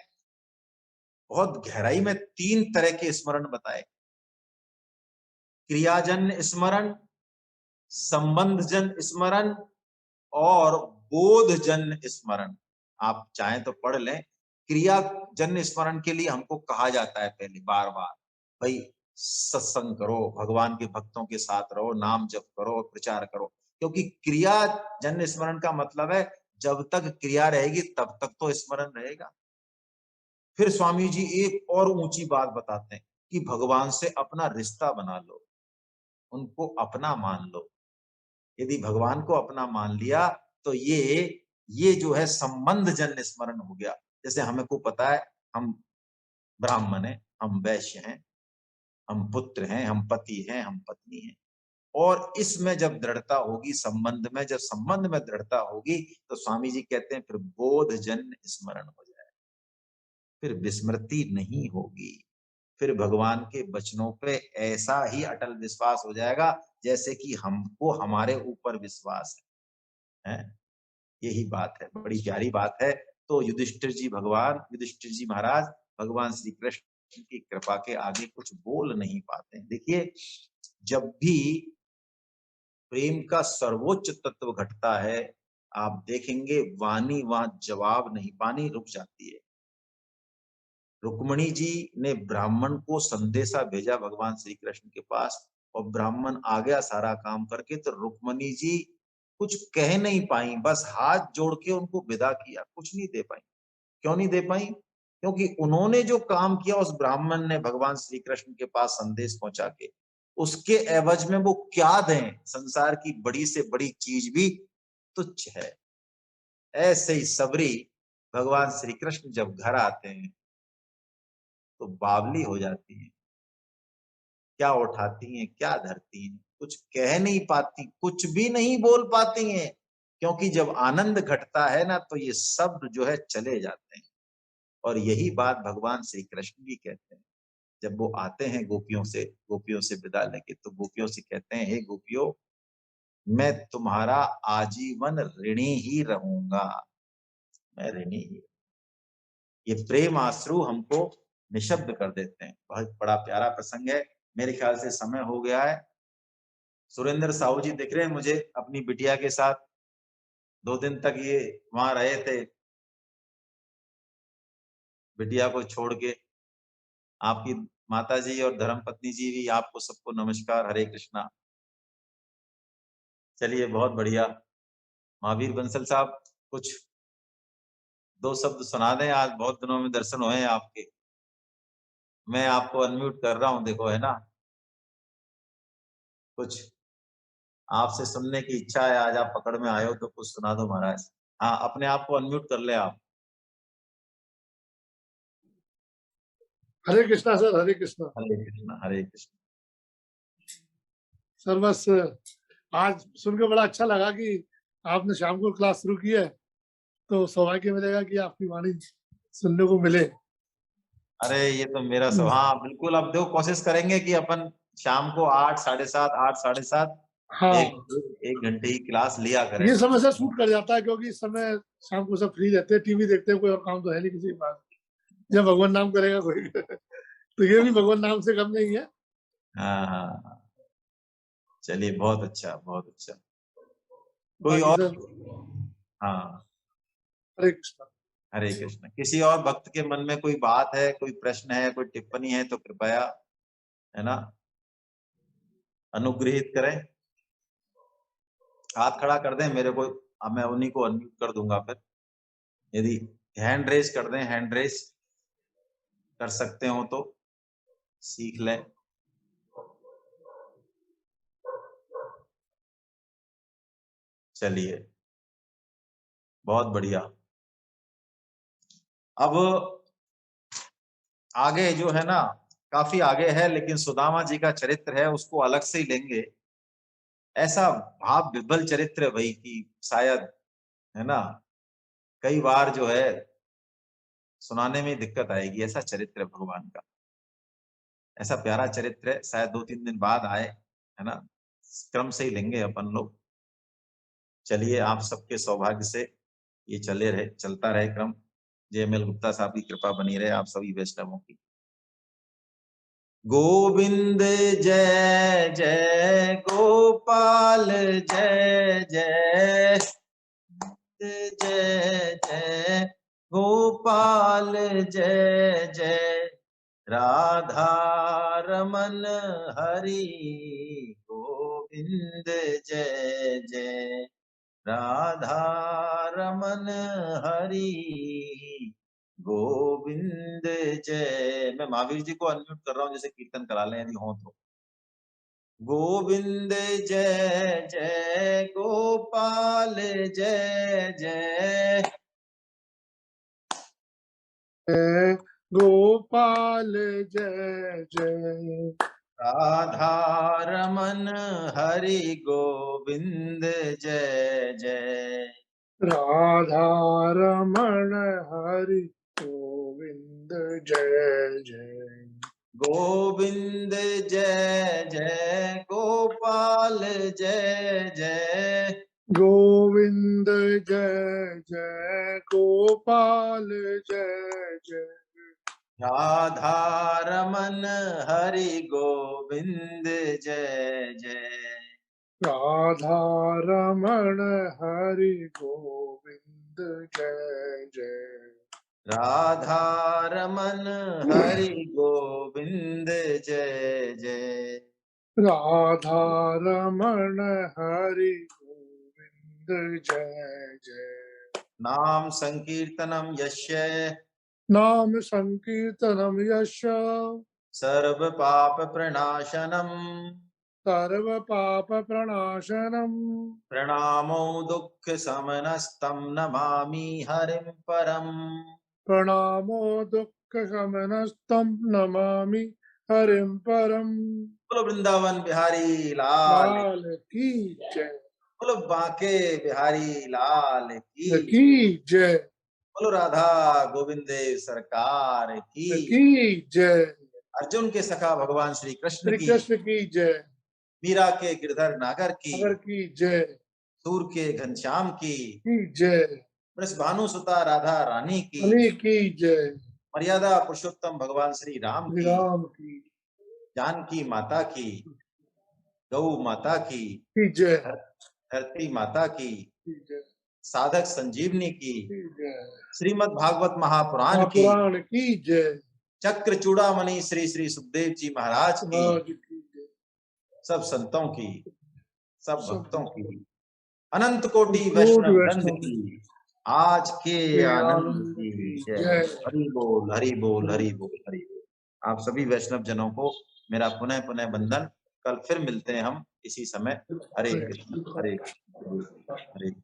बहुत गहराई में 3 तरह के स्मरण बताए, क्रियाजन्य स्मरण, संबंधजन स्मरण और बोधजन्य स्मरण। आप चाहें तो पढ़ लें। क्रियाजन्य स्मरण के लिए हमको कहा जाता है पहले बार बार, भाई सत्संग करो, भगवान के भक्तों के साथ रहो, नाम जप करो, प्रचार करो, क्योंकि क्रियाजन्य स्मरण का मतलब है जब तक क्रिया रहेगी तब तक तो स्मरण रहेगा। फिर स्वामी जी एक और ऊंची बात बताते हैं कि भगवान से अपना रिश्ता बना लो, उनको अपना मान लो। यदि भगवान को अपना मान लिया तो ये जो है संबंध जन्य स्मरण हो गया। जैसे हमें को पता है हम ब्राह्मण हैं, हम वैश्य हैं, हम पुत्र हैं, हम पति हैं, हम पत्नी हैं, और इसमें जब दृढ़ता होगी संबंध में, जब संबंध में दृढ़ता होगी तो स्वामी जी कहते हैं फिर बोध जन्य स्मरण हो जाए, फिर विस्मृति नहीं होगी, फिर भगवान के वचनों पे ऐसा ही अटल विश्वास हो जाएगा जैसे कि हमको हमारे ऊपर विश्वास है। यही बात है, बड़ी प्यारी बात है। तो युधिष्ठिर जी महाराज भगवान श्री कृष्ण की कृपा के आगे कुछ बोल नहीं पाते हैं। देखिए, जब भी प्रेम का सर्वोच्च तत्व घटता है, आप देखेंगे वाणी वहां जवाब नहीं, वाणी रुक जाती है। रुक्मणी जी ने ब्राह्मण को संदेशा भेजा भगवान श्री कृष्ण के पास, और ब्राह्मण आ गया सारा काम करके, तो रुक्मणी जी कुछ कह नहीं पाई, बस हाथ जोड़ के उनको विदा किया, कुछ नहीं दे पाई। क्यों नहीं दे पाई? क्योंकि उन्होंने जो काम किया उस ब्राह्मण ने भगवान श्री कृष्ण के पास संदेश पहुंचा के, उसके एवज में वो क्या दें? संसार की बड़ी से बड़ी चीज भी तुच्छ है। ऐसे ही सबरी भगवान श्री कृष्ण जब घर आते हैं तो बावली हो जाती है, क्या उठाती हैं, क्या धरती हैं, कुछ कह नहीं पाती, कुछ भी नहीं बोल पाती हैं, क्योंकि जब आनंद घटता है ना तो ये शब्द जो है चले जाते हैं। और यही बात भगवान श्री कृष्ण भी कहते हैं, जब वो आते हैं गोपियों से विदा लेके, तो गोपियों से कहते हैं, हे गोपियों, मैं तुम्हारा आजीवन ऋणी ही रहूंगा, मैं ऋणी ही। ये प्रेम आश्रु हमको निशब्द कर देते हैं। बहुत बड़ा प्यारा प्रसंग है। मेरे ख्याल से समय हो गया है। सुरेंद्र साहू जी दिख रहे हैं मुझे अपनी बिटिया के साथ, 2 दिन तक ये वहां रहे थे बिटिया को छोड़ के। आपकी माता जी और धर्मपत्नी जी भी, आपको सबको नमस्कार, हरे कृष्णा। चलिए, बहुत बढ़िया। महावीर बंसल साहब, कुछ 2 शब्द सुना दें, आज बहुत दिनों में दर्शन हुए हैं आपके। मैं आपको अनम्यूट कर रहा हूं, देखो, है ना, कुछ आपसे सुनने की इच्छा है, आज आप पकड़ में आए हो तो कुछ सुना दो महाराज। हाँ, अपने आप को अनम्यूट कर ले आप। हरे कृष्णा सर, हरे कृष्णा। हरे कृष्णा, हरे कृष्णा। सर बस आज सुनकर बड़ा अच्छा लगा कि आपने शाम को क्लास शुरू की है, तो सौभाग्य मिलेगा कि आपकी वाणी सुनने को मिले। अरे ये तो मेरा सब, हाँ बिल्कुल। अब देखो, कोशिश करेंगे कि अपन शाम को 8, 7:30, 8, 7:30 हाँ, एक घंटे की क्लास लिया करें। ये समय से शूट कर जाता है, क्योंकि इस समय शाम को सब फ्री रहते हैं, टीवी देखते हैं, कोई और काम तो है नहीं किसी के पास। जब भगवान नाम करेगा कोई तो ये भी भगवान नाम से कम नहीं है। हाँ हाँ हाँ। चलिए, बहुत अच्छा, बहुत अच्छा। कोई बाकी और? सर, हाँ, हरे कृष्णा। हरे कृष्ण। किसी और भक्त के मन में कोई बात है, कोई प्रश्न है, कोई टिप्पणी है तो कृपया, है ना, अनुग्रहित करें, हाथ खड़ा कर दें मेरे को, अब मैं उन्हीं को अनम्यूट कर दूंगा। फिर यदि हैंड रेस कर दें, हैंड रेस कर सकते हो तो सीख लें। चलिए, बहुत बढ़िया। अब आगे जो है ना, काफी आगे है, लेकिन सुदामा जी का चरित्र है, उसको अलग से ही लेंगे। ऐसा भाव विभल चरित्र है भाई कि शायद, है ना, कई बार जो है सुनाने में दिक्कत आएगी। ऐसा चरित्र है भगवान का, ऐसा प्यारा चरित्र है। शायद 2-3 दिन बाद आए, है ना, क्रम से ही लेंगे अपन लोग। चलिए, आप सबके सौभाग्य से ये चलता रहे क्रम। JML गुप्ता साहब की कृपा बनी रहे आप सभी वैष्णवों की। गोविंद जय जय गोपाल जय जय, जय जय गोपाल जय जय, राधा रमन हरि गोविंद जय जय, राधा रमन हरि गोविंद जय। मैं महावीर जी को अनम्यूट कर रहा हूं, जैसे कीर्तन करा लें यदि हो तो। गोविंद जय जय गोपाल जय जय, गोपाल जय जय, राधा रमन हरि गोविंद जय जय, राधा रमण हरि गोविंद जय जय, गोविंद जय जय गोपाल जय जय, गोविंद जय जय गोपाल जय जय, राधा रमन हरि गोविंद जय जय, राधा रमण हरि गोविंद जय जय, राधा रमन हरि गोविंद जय जय, राधा रमण हरि गोविंद जय जय, नाम संकीर्तनम यस्य नाम संकीर्तनम यश सर्व पाप प्रणाशनम, सर्व पाप प्रणाशनम, प्रणामो दुःख समनस्तं नमामि हरिं परम। प्रणामो दुःख शमनस्तम नमामि हरिम परम। बोलो वृंदावन बिहारी लाल, लाल की जय, बोलो बांके बिहारी लाल की जय, बोलो राधा गोविंद देव सरकार की जय, अर्जुन के सखा भगवान श्री कृष्ण श्री की, कृष्ण की जय, मीरा के गिरधर नागर की, नगर की जय, सूर के घनश्याम की, जय, वृषभानु सुता राधा रानी की, अली की जय, मर्यादा पुरुषोत्तम भगवान श्री राम श्री की, राम की जानकी माता की, गौ माता की, जय, धरती माता की, जय, साधक संजीवनी की, जय, श्रीमद् भागवत महापुराण की, महापुराण की जय, चक्र चूड़ामणि श्री श्री सुखदेव जी महाराज की, महाराज की जय, सब संतों की, सब सब भक्तों की, अनंत कोटि कोटि वैष्णव दंड वैष्णव की, आज के आनंद आनंद की की जय। जय। हरि बोल हरि बोल हरि बोल हरि बोल। आप सभी वैष्णव जनों को मेरा पुनः पुनः वंदन। कल फिर मिलते हैं हम इसी समय। हरे कृष्ण हरे कृष्ण हरे कृष्ण हरे कृष्ण।